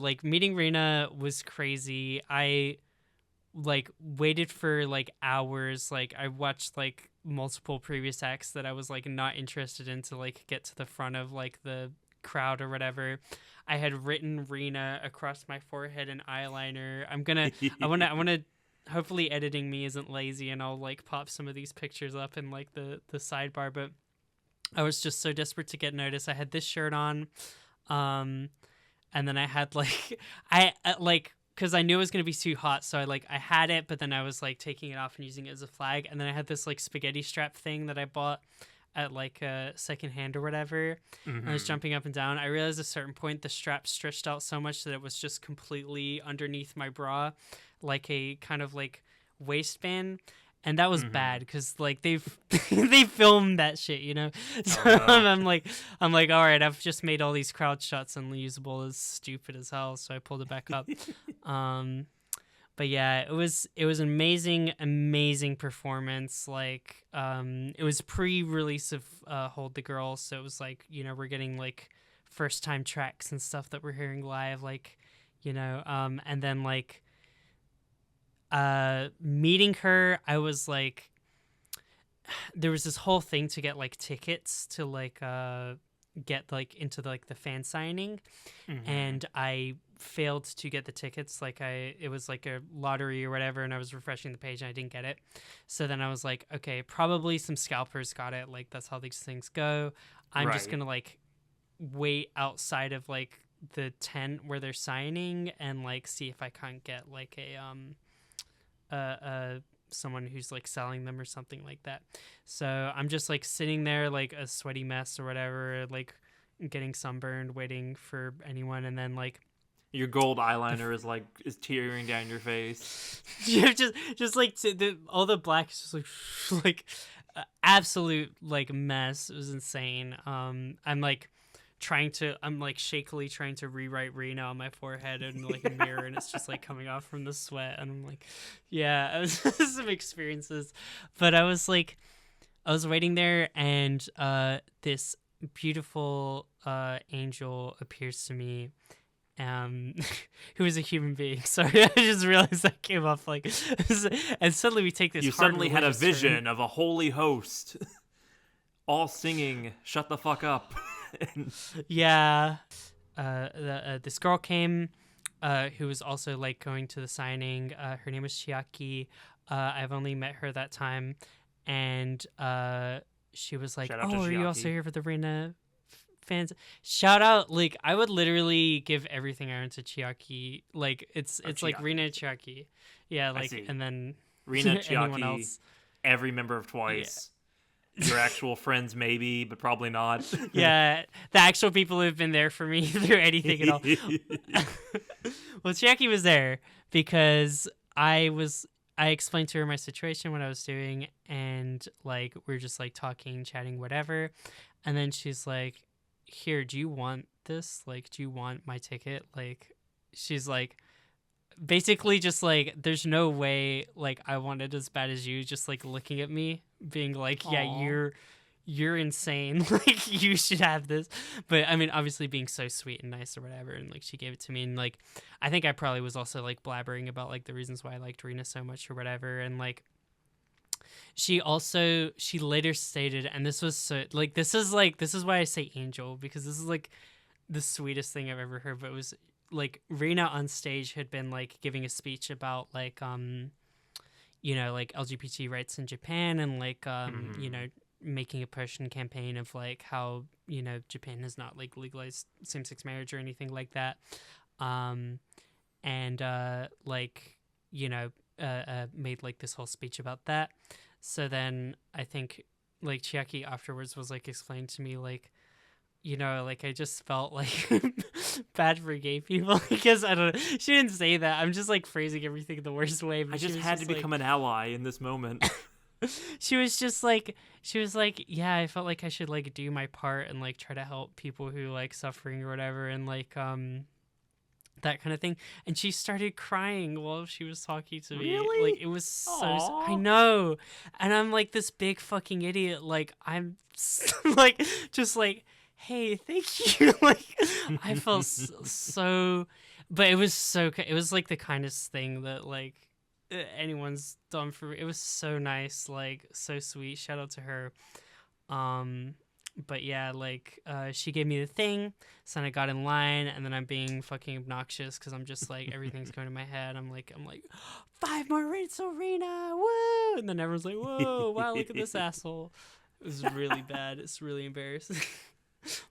like meeting Rina was crazy. I like waited for like hours. Like I watched like multiple previous acts that I was like not interested in to like get to the front of like the crowd or whatever. I had written Rina across my forehead in eyeliner. I want to hopefully editing me isn't lazy and I'll like pop some of these pictures up in like the sidebar, but I was just so desperate to get noticed. I had this shirt on, and then I had like because I knew it was going to be too hot, so I had it, but then I was like taking it off and using it as a flag, and then I had this like spaghetti strap thing that I bought at like a secondhand or whatever. And I was jumping up and down. I realized at a certain point the strap stretched out so much that it was just completely underneath my bra, like a kind of like waistband. And that was bad because like they filmed that shit, you know. So Oh, no. I'm like, all right, I've just made all these crowd shots unusable. It's stupid as hell. So I pulled it back up. But yeah, it was an amazing performance. Like it was pre-release of Hold the Girl, so it was like, you know, we're getting like first time tracks and stuff that we're hearing live, like, you know, and then like meeting her, I was like, there was this whole thing to get like tickets to like get like into the, like the fan signing, Mhm. and I failed to get the tickets. Like it was like a lottery or whatever, and I was refreshing the page and I didn't get it. So then I was like, okay, probably some scalpers got it. Like that's how these things go. I'm just Right. gonna like wait outside of like the tent where they're signing and like see if I can't get like a someone who's like selling them or something like that. So I'm just like sitting there like a sweaty mess or whatever, like getting sunburned, waiting for anyone, and then like Your gold eyeliner is tearing down your face. yeah, just like all the black is just like absolute like mess. It was insane. I'm like shakily trying to rewrite Rena on my forehead in like a mirror, and it's just like coming off from the sweat, and I'm like, yeah, it was some experiences. But I was waiting there, and this beautiful angel appears to me, who is a human being. Sorry, I just realized that came off like, and suddenly we take this. You hard suddenly had a religious vision turn. of a holy host, all singing "Shut the fuck up." Yeah, this girl came, who was also like going to the signing. Her name was Chiaki. I've only met her that time, and she was like, Shout out to "Oh, are you Chiaki. also here for the Rina fans?" Shout out! Like I would literally give everything I own to Chiaki. Like it's like Chiaki. Rina Chiaki. Yeah, like see. and then Rina, anyone Chiaki, else. every member of Twice. Your actual friends, maybe, but probably not. Yeah, the actual people who've been there for me through anything at all. Well, Chiaki was there because I explained to her my situation, what I was doing, and like we were just like talking, chatting, whatever. And then she's like, "Here, do you want this? Like, do you want my ticket?" Like, she's like, basically just like, there's no way like I want it as bad as you. Just like looking at me, being like, "Yeah, Aw. you're insane. Like, you should have this." But I mean, obviously being so sweet and nice or whatever, and like she gave it to me, and like I think I probably was also like blabbering about like the reasons why I liked Rena so much or whatever, and like she later stated, and this was so like this is why I say angel, because this is like the sweetest thing I've ever heard. But it was like Rena on stage had been like giving a speech about like you know, like LGBT rights in Japan, and like you know, making a push and campaign of like how, you know, Japan has not like legalized same-sex marriage or anything like that, and like, you know, made like this whole speech about that. So then I think like Chiaki afterwards was like explaining to me like, you know, like I just felt like bad for gay people because I don't know. She didn't say that. I'm just like phrasing everything the worst way. But I just had to become an ally in this moment. she was like, yeah, I felt like I should like do my part and like try to help people who like suffering or whatever, and like that kind of thing. And she started crying while she was talking to me. Really? Like it was so Aw. I know. And I'm like this big fucking idiot. Like I'm like just like, hey, thank you. Like I felt so, but it was like the kindest thing that like anyone's done for me. It was so nice, like so sweet. Shout out to her. But yeah, like she gave me the thing, so then I got in line, and then I'm being fucking obnoxious because I'm just like everything's going to my head. I'm like 5 more rates, Rena, woo! And then everyone's like, whoa, wow, look at this asshole. It was really bad. It's really embarrassing.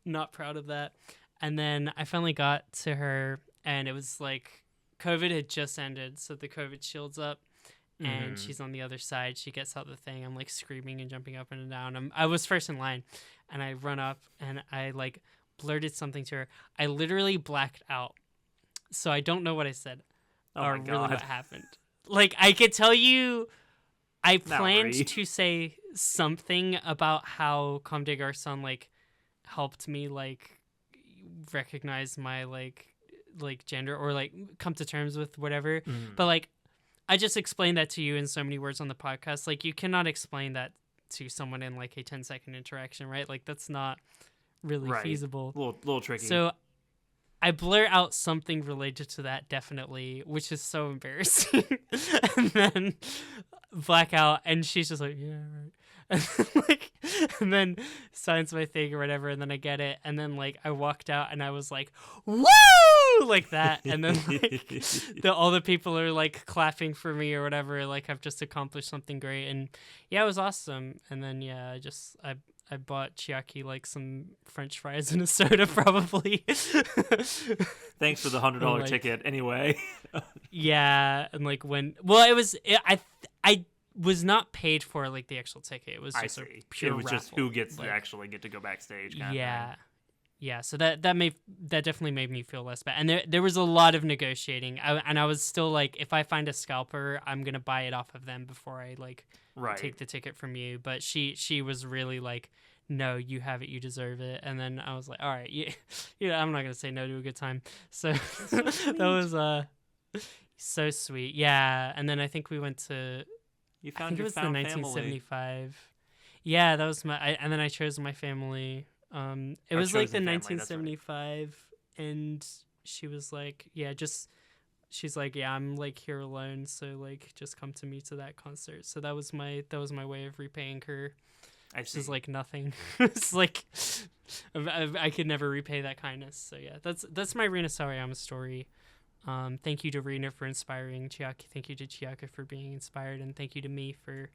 Not proud of that. And then I finally got to her, and it was like COVID had just ended, so the COVID shield's up, and she's on the other side. She gets out the thing. I'm like screaming and jumping up and down. I was first in line, and I run up and I like blurted something to her. I literally blacked out, so I don't know what I said or my really God. what happened. Like I could tell you, I planned Mallory. to say something about how Comme des Garçons like helped me like recognize my like gender or like come to terms with whatever. But like I just explained that to you in so many words on the podcast. Like you cannot explain that to someone in like a 10-second interaction, right? Like that's not really Right. feasible. Little tricky. So I blur out something related to that, definitely, which is so embarrassing. And then blackout, and she's just like, yeah, right. like, and then signs my thing or whatever, and then I get it, and then like I walked out and I was like, woo, like that, and then like all the people are like clapping for me or whatever, like I've just accomplished something great, and yeah, it was awesome. And then yeah, I bought Chiaki like some French fries and a soda probably. Thanks for the $100 ticket anyway. Yeah, and like I was not paid for like the actual ticket. It was just a pure It was raffle. just who gets to actually get to go backstage. Kind of thing. Yeah. So that definitely made me feel less bad. And there was a lot of negotiating. I was still like, if I find a scalper, I'm gonna buy it off of them before I like take the ticket from you. But she was really like, no, you have it, you deserve it. And then I was like, all right, yeah, I'm not gonna say no to a good time. So that was so sweet. Yeah. And then I think we went to. You found I think your it was the found 1975. family. Yeah, that was and then I chose my family. It was like the family, 1975, and she was like, she's like, yeah, I'm like here alone, so like just come to me to that concert. So that was my way of repaying her. This is like nothing. It's like I could never repay that kindness. So yeah, that's my Rina Sawayama story. Thank you to Rina for inspiring Chiaki. Thank you to Chiaki for being inspired, and thank you to me for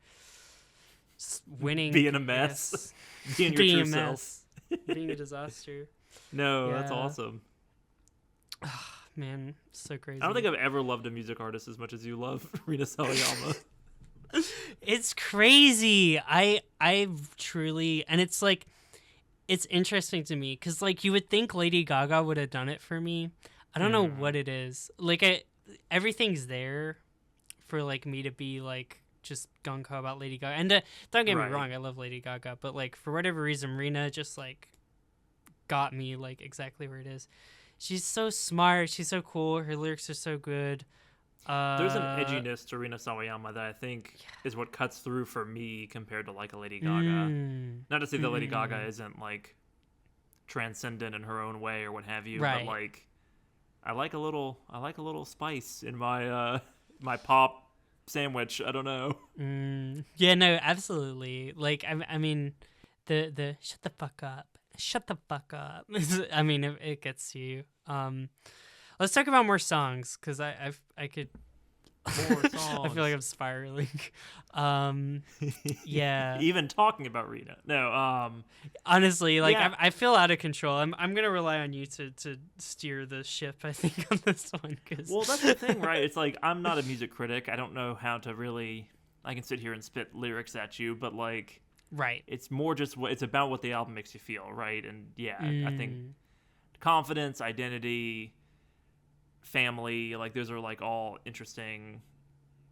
winning. Being a mess. Being your true self. Being a disaster. No, that's awesome. Man, so crazy. I don't think I've ever loved a music artist as much as you love Rina Sawayama. It's crazy. I truly, and it's like, it's interesting to me because like you would think Lady Gaga would have done it for me. I don't know what it is. Like everything's there for like me to be like just gung ho about Lady Gaga. And don't get me wrong, I love Lady Gaga, but like for whatever reason, Rina just like got me like exactly where it is. She's so smart. She's so cool. Her lyrics are so good. There's an edginess to Rina Sawayama that I think is what cuts through for me compared to like a Lady Gaga. Not to say that Lady Gaga isn't like transcendent in her own way or what have you, but like I like a little spice in my my pop sandwich. I don't know. Yeah, no, absolutely. Like I mean, the shut the fuck up. Shut the fuck up. I mean, it gets you. Let's talk about more songs because I could. More songs. I feel like I'm spiraling. Yeah. Even talking about Rina. No. Honestly, like I feel out of control. I'm gonna rely on you to steer the ship. I think on this one. Well, that's the thing, right? It's like I'm not a music critic. I don't know how to really. I can sit here and spit lyrics at you, but like. Right. It's more just it's about what the album makes you feel, right? And yeah, I think confidence, identity, family, like those are like all interesting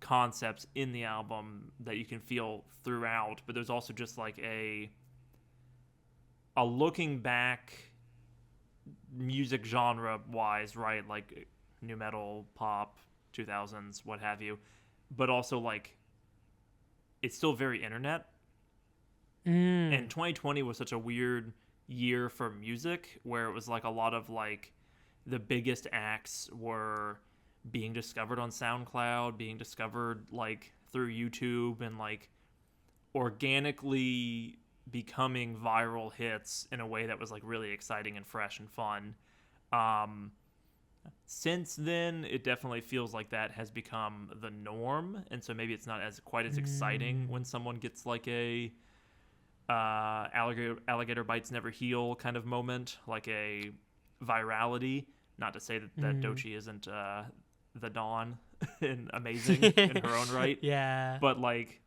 concepts in the album that you can feel throughout, but there's also just like a looking back music genre wise, right? Like new metal, pop, 2000s, what have you, but also like it's still very internet. And 2020 was such a weird year for music where it was like a lot of like the biggest acts were being discovered on SoundCloud, being discovered like through YouTube and like organically becoming viral hits in a way that was like really exciting and fresh and fun. Since then, it definitely feels like that has become the norm, and so maybe it's not quite as exciting when someone gets like a alligator bites never heal kind of moment, like a virality. Not to say that Doechii isn't the Dawn and amazing in her own right. Yeah. But like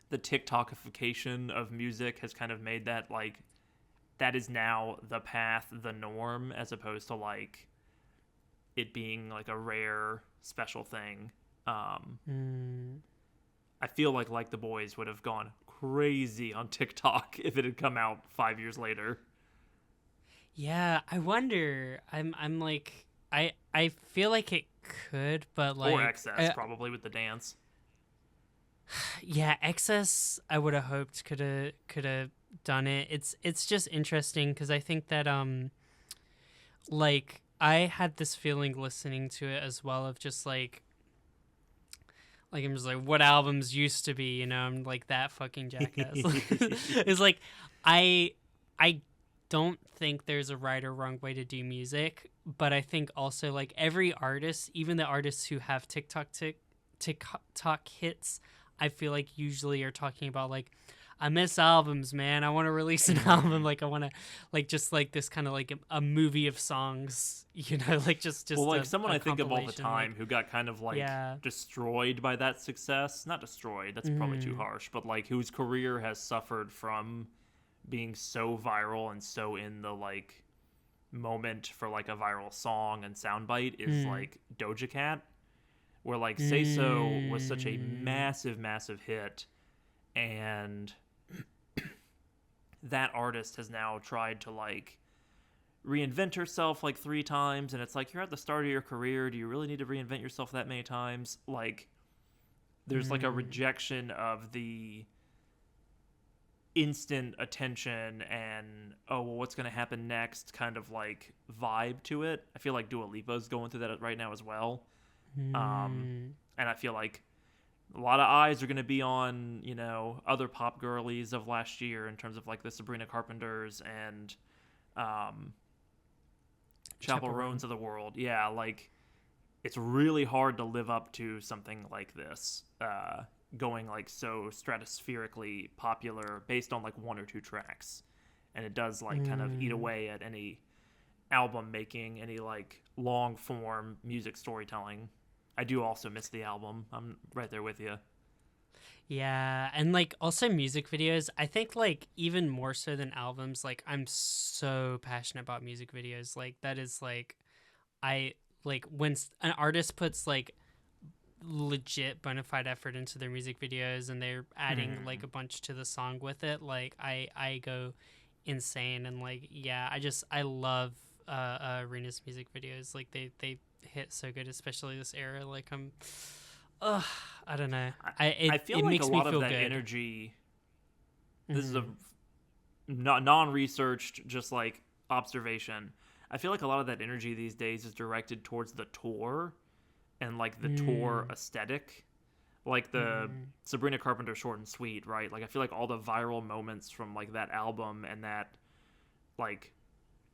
the TikTokification of music has kind of made that like that is now the path, the norm, as opposed to like it being like a rare special thing. I feel like the Boys would have gone crazy on TikTok if it had come out 5 years later. Yeah, I wonder. I'm like I feel like it could, but like or Excess probably with the dance. Yeah, Excess I would have hoped could have done it. It's just interesting because I think that like I had this feeling listening to it as well of just like Like, I'm just like, what albums used to be, I'm like that fucking jackass. It's like, I don't think there's a right or wrong way to do music, but I think also, like, every artist, even the artists who have TikTok hits, I feel like usually are talking about, like, I miss albums, man. I want to release an album. Like, I want to, like, just like this kind of like a movie of songs, like just well, like a, someone a I think of all the compilation, time like, who got kind of like destroyed by that success. Not destroyed, that's probably too harsh, but like whose career has suffered from being so viral and so in the like moment for like a viral song and soundbite is like Doja Cat, where like Say So was such a massive hit, and that artist has now tried to like reinvent herself like 3 times, and it's like, you're at the start of your career, do you really need to reinvent yourself that many times? Like, there's like a rejection of the instant attention and, oh well, what's gonna happen next kind of like vibe to it. I feel like Dua Lipa's going through that right now as well. And I feel like a lot of eyes are going to be on, other pop girlies of last year in terms of like the Sabrina Carpenters and Chappell Roans of the world. Yeah, like it's really hard to live up to something like this, going like so stratospherically popular based on like 1 or 2 tracks. And it does like kind of eat away at any album making, any like long form music storytelling. I do also miss the album. I'm right there with you. Yeah, and like also music videos, I think like even more so than albums, like I'm so passionate about music videos. Like that is like, I like when an artist puts like legit bona fide effort into their music videos and they're adding like a bunch to the song with it, like I go insane. And like, yeah, I love Rina's music videos. Like they hit so good, especially this era. Like I don't know. I feel it like makes a lot me feel of that good. energy. This is a non-researched, just like observation. I feel like a lot of that energy these days is directed towards the tour and like the tour aesthetic, like the Sabrina Carpenter Short and Sweet, right? Like I feel like all the viral moments from like that album and that like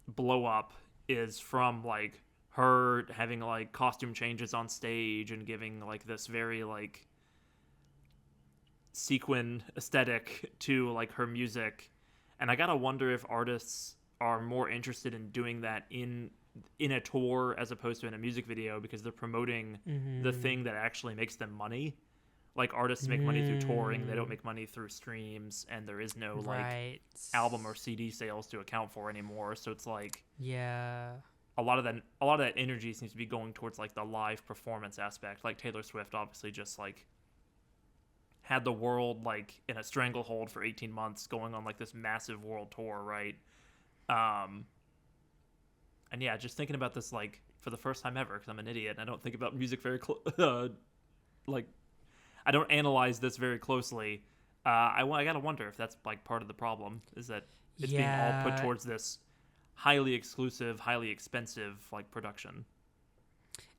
blow up is from like her having like costume changes on stage and giving like this very like sequin aesthetic to like her music. And I gotta wonder if artists are more interested in doing that in a tour as opposed to in a music video, because they're promoting the thing that actually makes them money. Like artists make money through touring, they don't make money through streams, and there is no like album or CD sales to account for anymore. So it's like, yeah, a lot of that energy seems to be going towards like the live performance aspect. Like Taylor Swift obviously just like had the world like in a stranglehold for 18 months going on like this massive world tour, right? And yeah, just thinking about this like for the first time ever, because I'm an idiot and I don't think about music very like I don't analyze this very closely. I gotta wonder if that's like part of the problem, is that it's being all put towards this highly exclusive, highly expensive like production.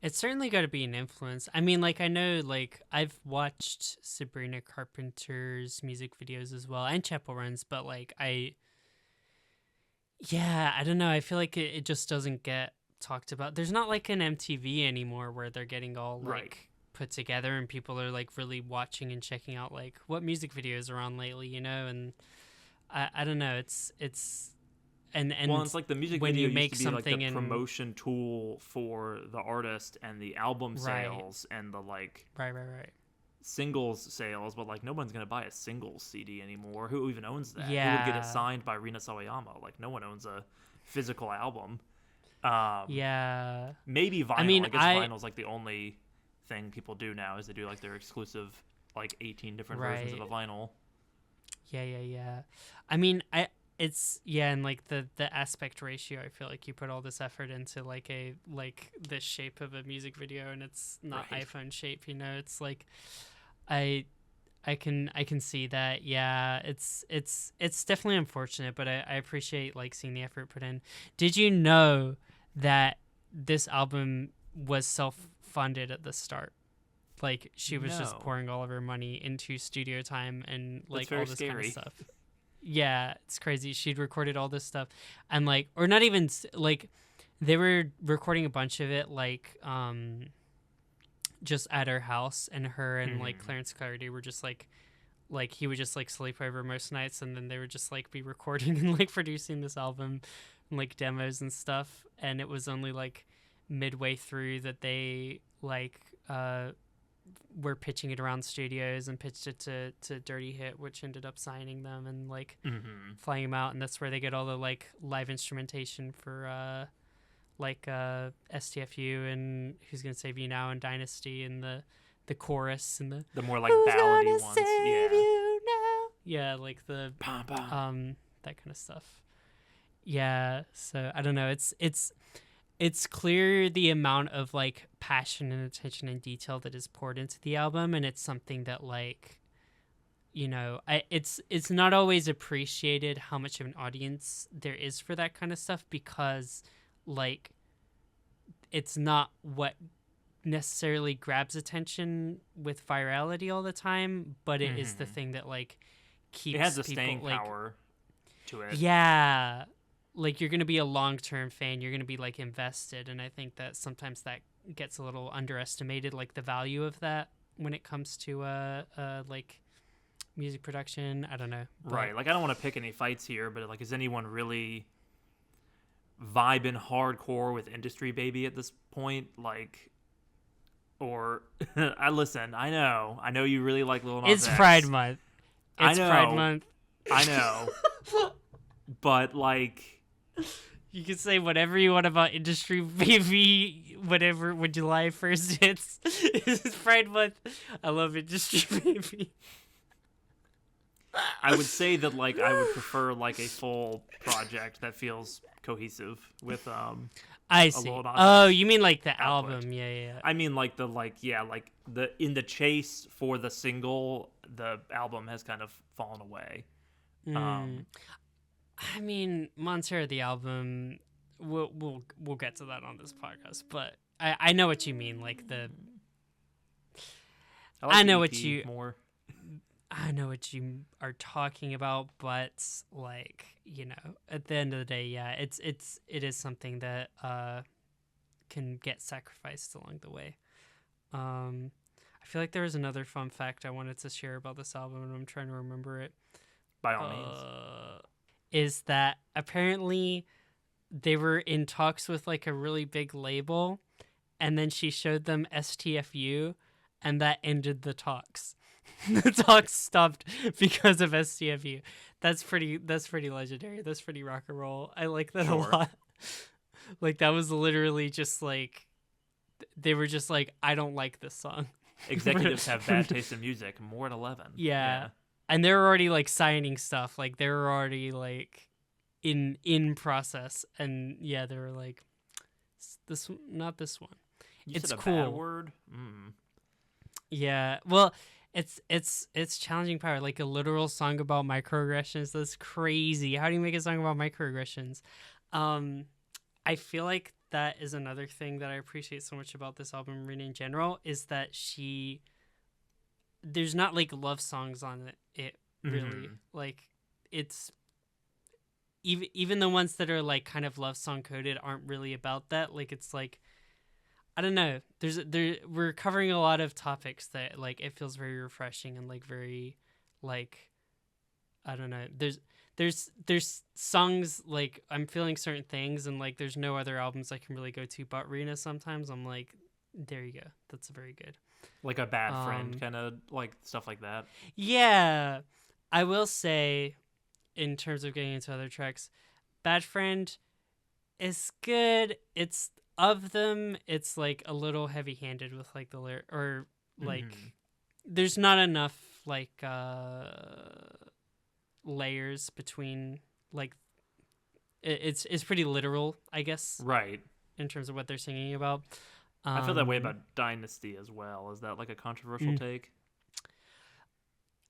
It's certainly got to be an influence. I mean, like I know, like I've watched Sabrina Carpenter's music videos as well and Chappell Roan's, but like I don't know. I feel like it just doesn't get talked about. There's not like an MTV anymore where they're getting all like put together and people are like really watching and checking out like what music videos are on lately, and I don't know. It's well, it's like the music when video you make used to be like the something promotion tool for the artist and the album sales and the like right singles sales, but like no one's gonna buy a singles CD anymore. Who even owns that? Yeah. Who would get it signed by Rina Sawayama? Like no one owns a physical album. Maybe vinyl. I mean, I guess vinyl's like the only thing people do now, is they do like their exclusive like 18 different versions of a vinyl. Yeah. I mean, and like the aspect ratio, I feel like you put all this effort into like the shape of a music video and it's not iPhone shape, it's like I can see that. Yeah, it's definitely unfortunate, but I appreciate like seeing the effort put in. Did you know that this album was self-funded at the start? Like she was just No. pouring all of her money into studio time and like very all this kind of scary. stuff. Yeah, it's crazy. She'd recorded all this stuff, and like, or not even like, they were recording a bunch of it like just at her house, and her and like Clarence Clarity were just like he would just like sleep over most nights, and then they would just like be recording and like producing this album and like demos and stuff. And it was only like midway through that they like were pitching it around studios and pitched it to Dirty Hit, which ended up signing them and like flying them out. And that's where they get all the like live instrumentation for STFU and Who's Gonna Save You Now and Dynasty and the chorus and the more like ballady ones. Yeah, like the Bum, bum. that kind of stuff. Yeah, so I don't know. It's clear the amount of like passion and attention and detail that is poured into the album, and it's something that like, you know, it's not always appreciated how much of an audience there is for that kind of stuff, because like it's not what necessarily grabs attention with virality all the time, but it is the thing that like keeps it has a people, staying like, power to it. Yeah, like you're gonna be a long-term fan, you're gonna be like invested, and I think that sometimes that gets a little underestimated, like the value of that when it comes to like music production. I don't know, right? Like I don't want to pick any fights here, but like, is anyone really vibing hardcore with Industry Baby at this point? Like, or I know you really like Lil Nas it's X. Pride Month. It's I know, Pride Month. I know, but like, you can say whatever you want about Industry Baby, whatever, when July 1st hits. It's Pride Month. I love Industry Baby. I would say that like I would prefer like a full project that feels cohesive with I see. Lil Nas Oh, X you mean like the output. album? Yeah. I mean like the in the chase for the single, the album has kind of fallen away. I mean, Montero the album. We'll get to that on this podcast, but I know what you mean. Like the like I know the what EP you more. I know what you are talking about, but like, you know, at the end of the day, yeah, it is something that can get sacrificed along the way. I feel like there was another fun fact I wanted to share about this album, and I'm trying to remember it. By all means. Is that apparently they were in talks with like a really big label, and then she showed them STFU, and that ended the talks. The talks stopped because of STFU. That's pretty legendary. That's pretty rock and roll. I like that a lot. Like that was literally just like they were just like, I don't like this song. Executives have bad taste in music. More at 11. Yeah. And they were already like signing stuff. Like they were already like in process. And yeah, they were like, not this one. It's a cool. bad word. Yeah. Well, it's challenging power. Like a literal song about microaggressions. That's crazy. How do you make a song about microaggressions? I feel like that is another thing that I appreciate so much about this album, Rina, in general, is that there's not like love songs on it really. Like it's even the ones that are like kind of love song coded aren't really about that. Like it's like, I don't know. We're covering a lot of topics that like it feels very refreshing and like very like, I don't know. There's songs like I'm feeling certain things and like there's no other albums I can really go to but Rina. Sometimes I'm like, there you go. That's very good. Like a bad friend, kind of like stuff like that. Yeah, I will say, in terms of getting into other tracks, Bad Friend is good. It's of them. It's like a little heavy-handed with like the lyric, or like there's not enough like layers between like it's pretty literal, I guess. Right. In terms of what they're singing about. I feel that way about Dynasty as well. Is that like a controversial take?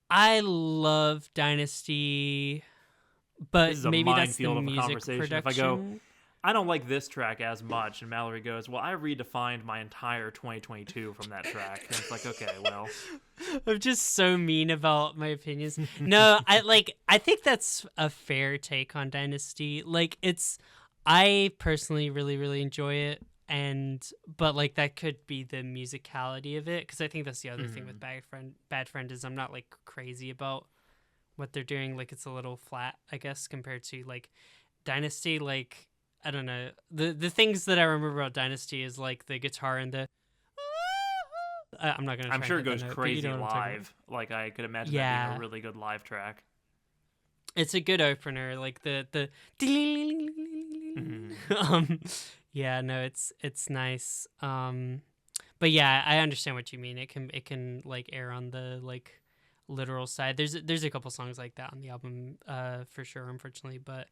I love Dynasty, but This is a maybe that's the minefield of a music conversation. production. If I go, I don't like this track as much. And Mallory goes, well, I redefined my entire 2022 from that track. And it's like, okay, well. I'm just so mean about my opinions. No, I think that's a fair take on Dynasty. Like, I personally really, really enjoy it. But like that could be the musicality of it, because I think that's the other thing with Bad Friend is I'm not like crazy about what they're doing. Like, it's a little flat, I guess, compared to like Dynasty. Like, I don't know, the things that I remember about Dynasty is like the guitar and the I'm not gonna. I'm try sure it and hit goes that note, crazy but you know what I'm talking live. Like, I could imagine that Yeah. being a really good live track. It's a good opener, like the yeah, no, it's nice. But yeah, I understand what you mean. It can like err on the like literal side. There's a couple songs like that on the album, for sure, unfortunately. But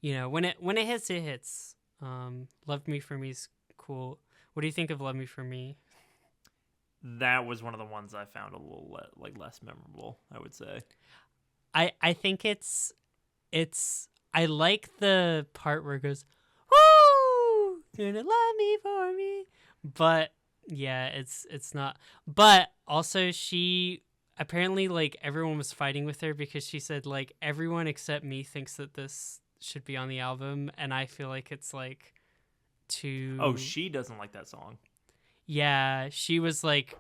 you know, when it hits, it hits. Love Me For Me is cool. What do you think of Love Me For Me? That was one of the ones I found a little less memorable, I would say. I think it's I like the part where it goes, woo, gonna love me for me. But yeah, it's not. But also, she apparently, like, everyone was fighting with her because she said, like, everyone except me thinks that this should be on the album, and I feel like it's like too. Oh, she doesn't like that song. Yeah, she was like,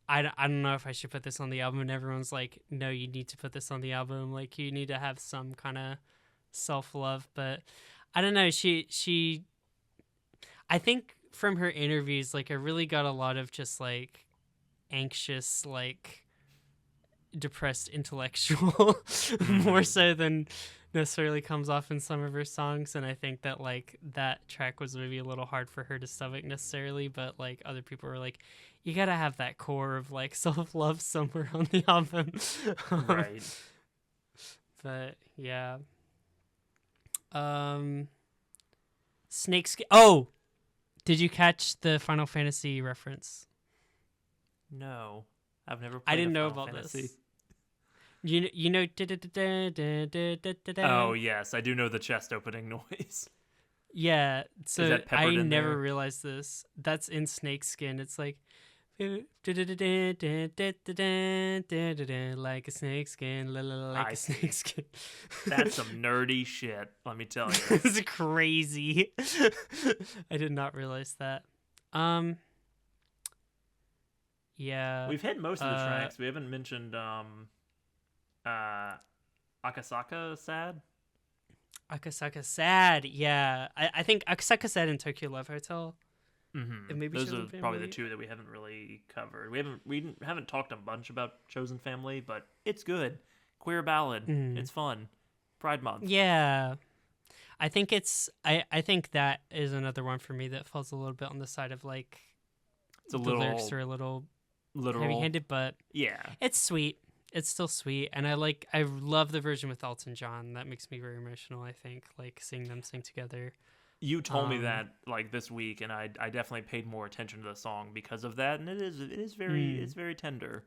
I don't know if I should put this on the album, and everyone's like, no, you need to put this on the album. Like, you need to have some kind of self-love. But I don't know, she I think from her interviews, like, I really got a lot of just like anxious, like depressed intellectual more so than necessarily comes off in some of her songs. And I think that like that track was maybe a little hard for her to stomach necessarily, but like other people were like, you gotta have that core of like self-love somewhere on the album. Right. But yeah. Snakeskin. Oh, did you catch the Final Fantasy reference? No. I've never played I didn't a know Final about Fantasy. this. You know. Oh, yes. I do know the chest opening noise. Yeah, so that peppered I in never there? realized this. That's in Snakeskin. It's like like a snakeskin, like I a see. snakeskin. That's some nerdy shit, let me tell you. It's crazy. I did not realize that. Yeah. We've hit most of the tracks. We haven't mentioned Akasaka Sad. Akasaka Sad. Yeah. I think Akasaka Sad and Tokyo Love Hotel. Mm-hmm. And maybe Those Chosen are Family. probably the two that we haven't really covered. We haven't talked a bunch about Chosen Family, but it's good. Queer ballad. It's fun. Pride Month. Yeah. I think I think that is another one for me that falls a little bit on the side of like It's a the little lyrics are a little literal. heavy-handed, but Yeah. it's sweet. It's still sweet, and I love the version with Elton John. That makes me very emotional, I think, like seeing them sing together. You told me that like this week, and I definitely paid more attention to the song because of that, and it is very tender.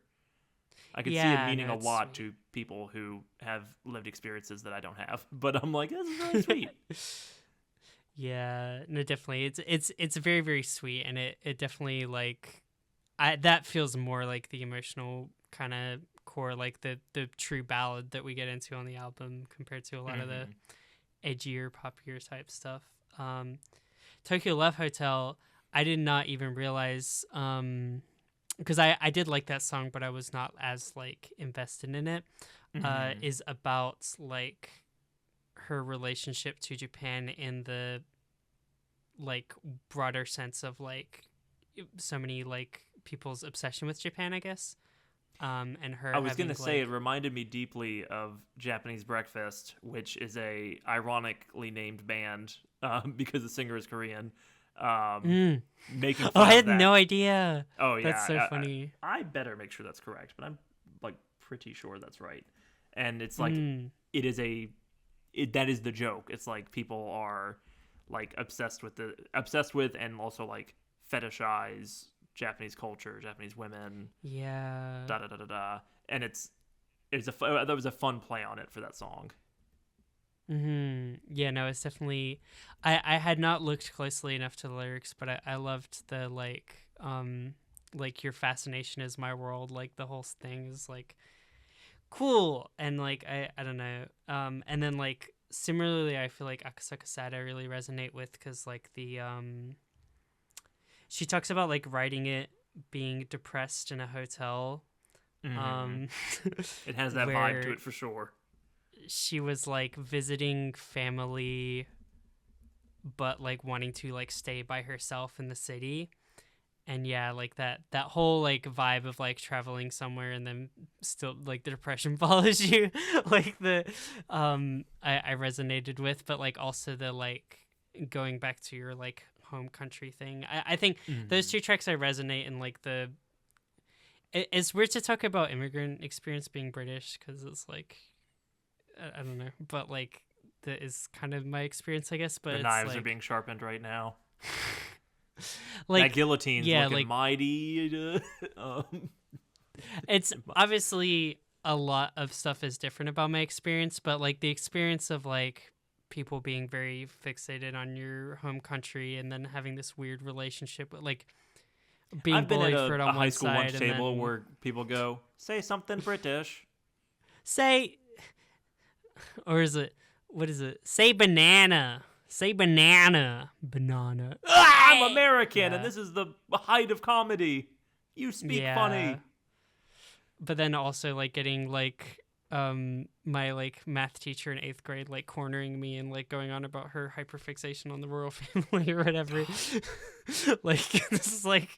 I could see it meaning a lot to people who have lived experiences that I don't have, but I'm like, this is really sweet. Yeah, no, definitely. It's very, very sweet, and it definitely like that feels more like the emotional kind of core, like the true ballad that we get into on the album compared to a lot of the edgier, poppier type stuff. Tokyo Love Hotel, I did not even realize because I did like that song, but I was not as like invested in it. Is about like her relationship to Japan in the like broader sense of like so many like people's obsession with Japan, I guess. And her. I was having, gonna say like, it reminded me deeply of Japanese Breakfast, which is a ironically named band because the singer is Korean. Making fun oh, I of had that. no idea. Oh yeah, That's so funny. I better make sure that's correct, but I'm like pretty sure that's right. And it's like it is that is the joke. It's like people are like obsessed with and also like fetishize Japanese culture, Japanese women. Yeah. Da da da da da. And that was a fun play on it for that song. Yeah, no, it's definitely. I had not looked closely enough to the lyrics, but I loved the like your fascination is my world. Like the whole thing is like cool, and like I don't know. And then like similarly, I feel like Akasaka Sada I really resonate with because like the she talks about like writing it being depressed in a hotel. Um, It has that vibe to it for sure. She was like visiting family but like wanting to like stay by herself in the city, and yeah, like that whole like vibe of like traveling somewhere and then still like the depression follows you. Like the I resonated with, but like also the like going back to your like home country thing. I think those two tracks I resonate in like the it's weird to talk about immigrant experience being British because it's like I don't know, but like that is kind of my experience, I guess. But the it's knives like, are being sharpened right now. like that guillotine's looking like, mighty. It's obviously a lot of stuff is different about my experience, but like the experience of like people being very fixated on your home country and then having this weird relationship with like being I've been bullied at for it a on high one school side lunch and table then where people go, say something British. say, or is it what is it? Say banana. Say banana. Banana. I'm American, Yeah. and this is the height of comedy. You speak funny. But then also like getting like my like math teacher in 8th grade like cornering me and like going on about her hyperfixation on the royal family or whatever. Like this is like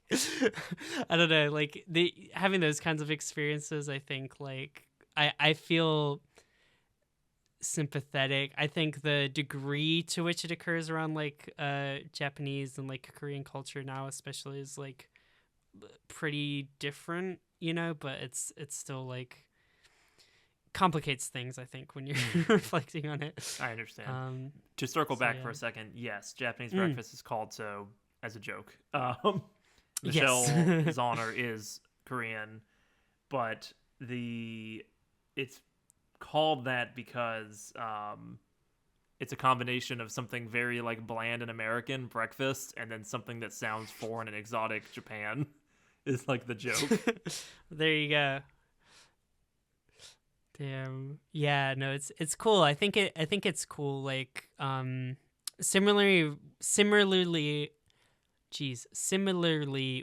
I don't know, like the having those kinds of experiences, I think like I feel sympathetic. I think the degree to which it occurs around like Japanese and like Korean culture now especially is like pretty different, you know, but it's still like complicates things, I think, when you're reflecting on it. I understand. To circle back for a second, yes, Japanese breakfast is called so as a joke. Michelle Zauner is Korean, but it's called that because it's a combination of something very like bland and American breakfast and then something that sounds foreign and exotic Japan is like the joke. There you go. Damn. Yeah, no, it's cool. I think it's cool like similarly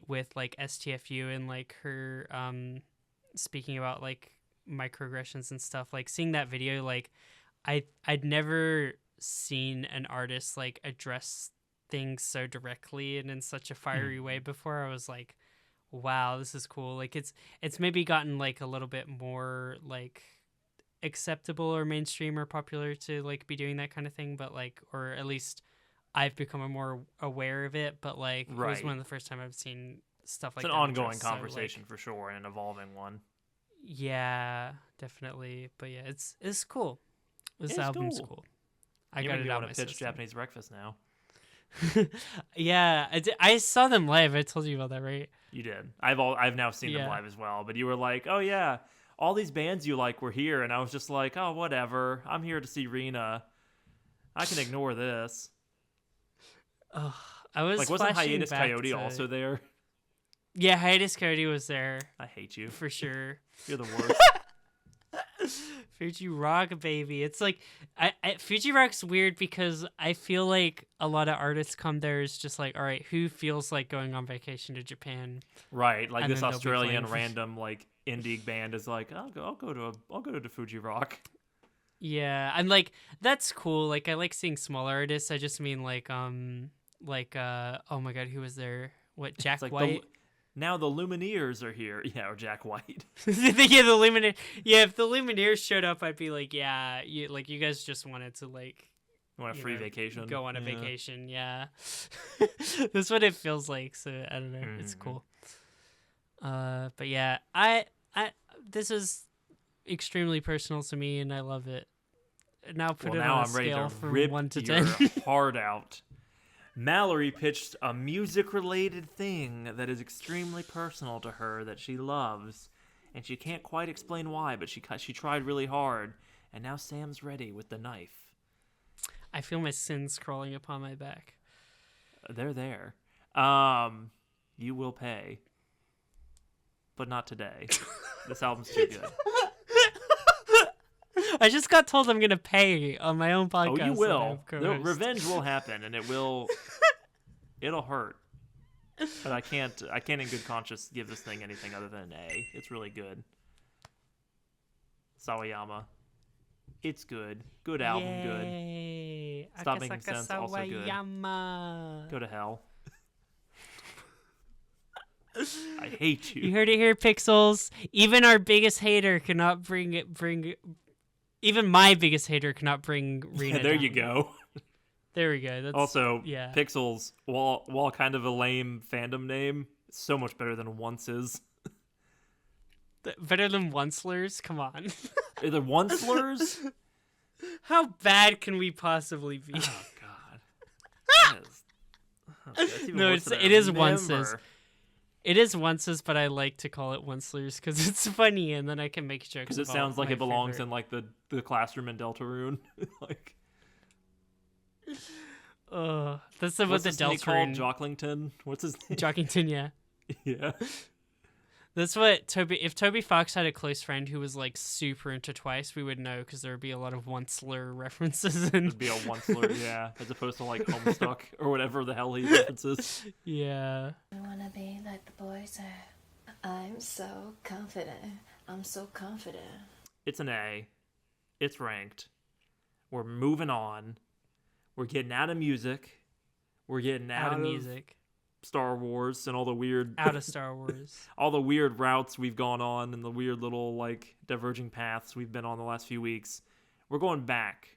with like STFU and like her speaking about like microaggressions and stuff, like seeing that video, like I'd never seen an artist like address things so directly and in such a fiery way before. I was like, wow, this is cool. Like it's maybe gotten like a little bit more like acceptable or mainstream or popular to like be doing that kind of thing, but like, or at least I've become more aware of it, but like it was one of the first time I've seen stuff like it's that. an ongoing addressed, conversation so, like, for sure, and an evolving one. Yeah, definitely. But yeah, it's cool. This It's album's cool. cool. I got it out my pitch system. Japanese breakfast now. Yeah, I saw them live. I told you about that, right? You did. I've now seen them live as well. But you were like, oh yeah, all these bands you like were here, and I was just like, oh whatever. I'm here to see Rina. I can ignore this. Oh, I was like, wasn't flashing Hiatus back Coyote to... also there? Yeah, Hiatus Coyote was there. I hate you for sure. You're the worst. Fuji Rock, baby. It's like Fuji Rock's weird because I feel like a lot of artists come there is just like, all right, who feels like going on vacation to Japan? Right, like and this Australian playing... random like indie band is like, I'll go to Fuji Rock. Yeah, I'm like, that's cool. Like I like seeing smaller artists. I just mean like oh my god, who was there? What, Jack White? Now the Lumineers are here. Yeah, or Jack White. Yeah, the Lumineers. Yeah, if the Lumineers showed up, I'd be like, yeah, you guys just wanted to like want a free vacation. Go on a vacation, yeah. That's what it feels like. So I don't know. It's cool. But yeah, I this is extremely personal to me, and I love it. Now put it on a scale from 1 to 10. Heart out. Mallory pitched a music-related thing that is extremely personal to her that she loves, and she can't quite explain why, but she tried really hard, and now Sam's ready with the knife. I feel my sins crawling upon my back. They're there. You will pay. But not today. This album's too good. I just got told I'm gonna pay on my own podcast. Oh, you will. that I'm co-host. Revenge will happen, and it'll hurt. But I can't in good conscience give this thing anything other than an A. It's really good. Sawayama. It's good. Good album, Yay. good. Stop Making Akasaka Sense, also good. Sawayama. Go to hell. I hate you. You heard it here, Pixels. Even our biggest hater cannot bring even my biggest hater cannot bring Rina Yeah, there down. you go. There we go. That's Also, yeah. Pixels, while kind of a lame fandom name, so much better than Once's. Better than Oncelers? Come on. Are there Oncelers? How bad can we possibly be? Oh, God. That's even No, worse than I it is remember. Once's. It is Once's, but I like to call it Oncelers because it's funny, and then I can make jokes. Because it about sounds like my it belongs favorite. in like the classroom in Deltarune. Like, That's what what's the his name called? Deltarune. Jocklington? What's his name? Jockington, yeah. Yeah. That's what if Toby Fox had a close friend who was like super into Twice, we would know because there would be a lot of Onceler references. And It'd be a Onceler, yeah, as opposed to like Homestuck or whatever the hell he references. yeah. I wanna be like the boys are. I'm so confident. I'm so confident. It's an A. It's ranked. We're moving on. We're getting out of music. We're getting Out of music. Star Wars and all the weird Out of Star Wars. all the weird routes we've gone on and the weird little like diverging paths we've been on the last few weeks. We're going back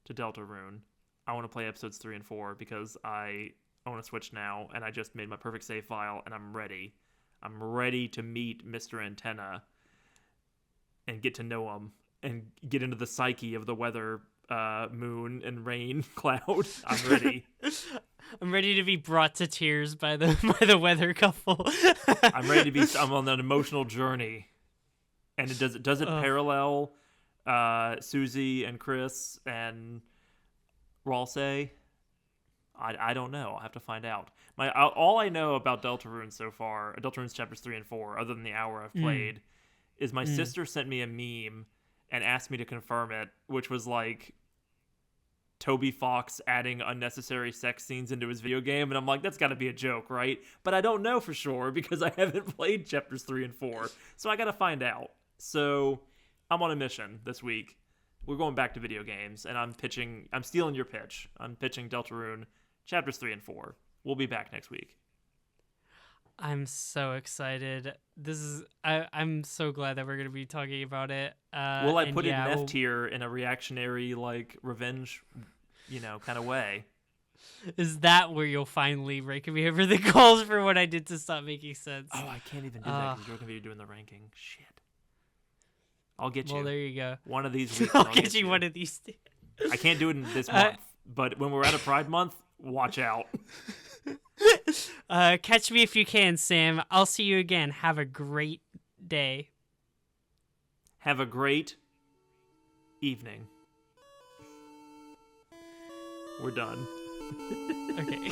to Deltarune. I want to play episodes 3 and 4 because I want to switch now, and I just made my perfect save file, and I'm ready. I'm ready to meet Mr. Antenna and get to know him and get into the psyche of the weather, moon and rain cloud. I'm ready. I'm ready to be brought to tears by the weather couple. I'm ready to be. I'm on an emotional journey, and does it parallel Susie and Chris and Ralsei? I don't know. I'll have to find out. All I know about Deltarune so far, Deltarune's chapters 3 and 4, other than the hour I've played, is my sister sent me a meme and asked me to confirm it, which was like Toby Fox adding unnecessary sex scenes into his video game, and I'm like, that's got to be a joke, right? But I don't know for sure because I haven't played chapters 3 and 4, so I got to find out. So I'm on a mission this week. We're going back to video games, and I'm stealing your pitch. I'm pitching Deltarune chapters 3 and 4. We'll be back next week. I'm so excited. I'm so glad that we're going to be talking about it. Will I put it in F tier in a reactionary, like, revenge, kind of way? Is that where you'll finally rank me over the goals for what I did to Stop Making Sense? Oh, I can't even do that because you're going to be doing the ranking. Shit. I'll get you. Well, there you go. One of these weeks. I'll get you one of these. I can't do it in this month, but when we're at a Pride Month, watch out. Catch me if you can, Sam. I'll see you again. Have a great day. Have a great evening. We're done. Okay.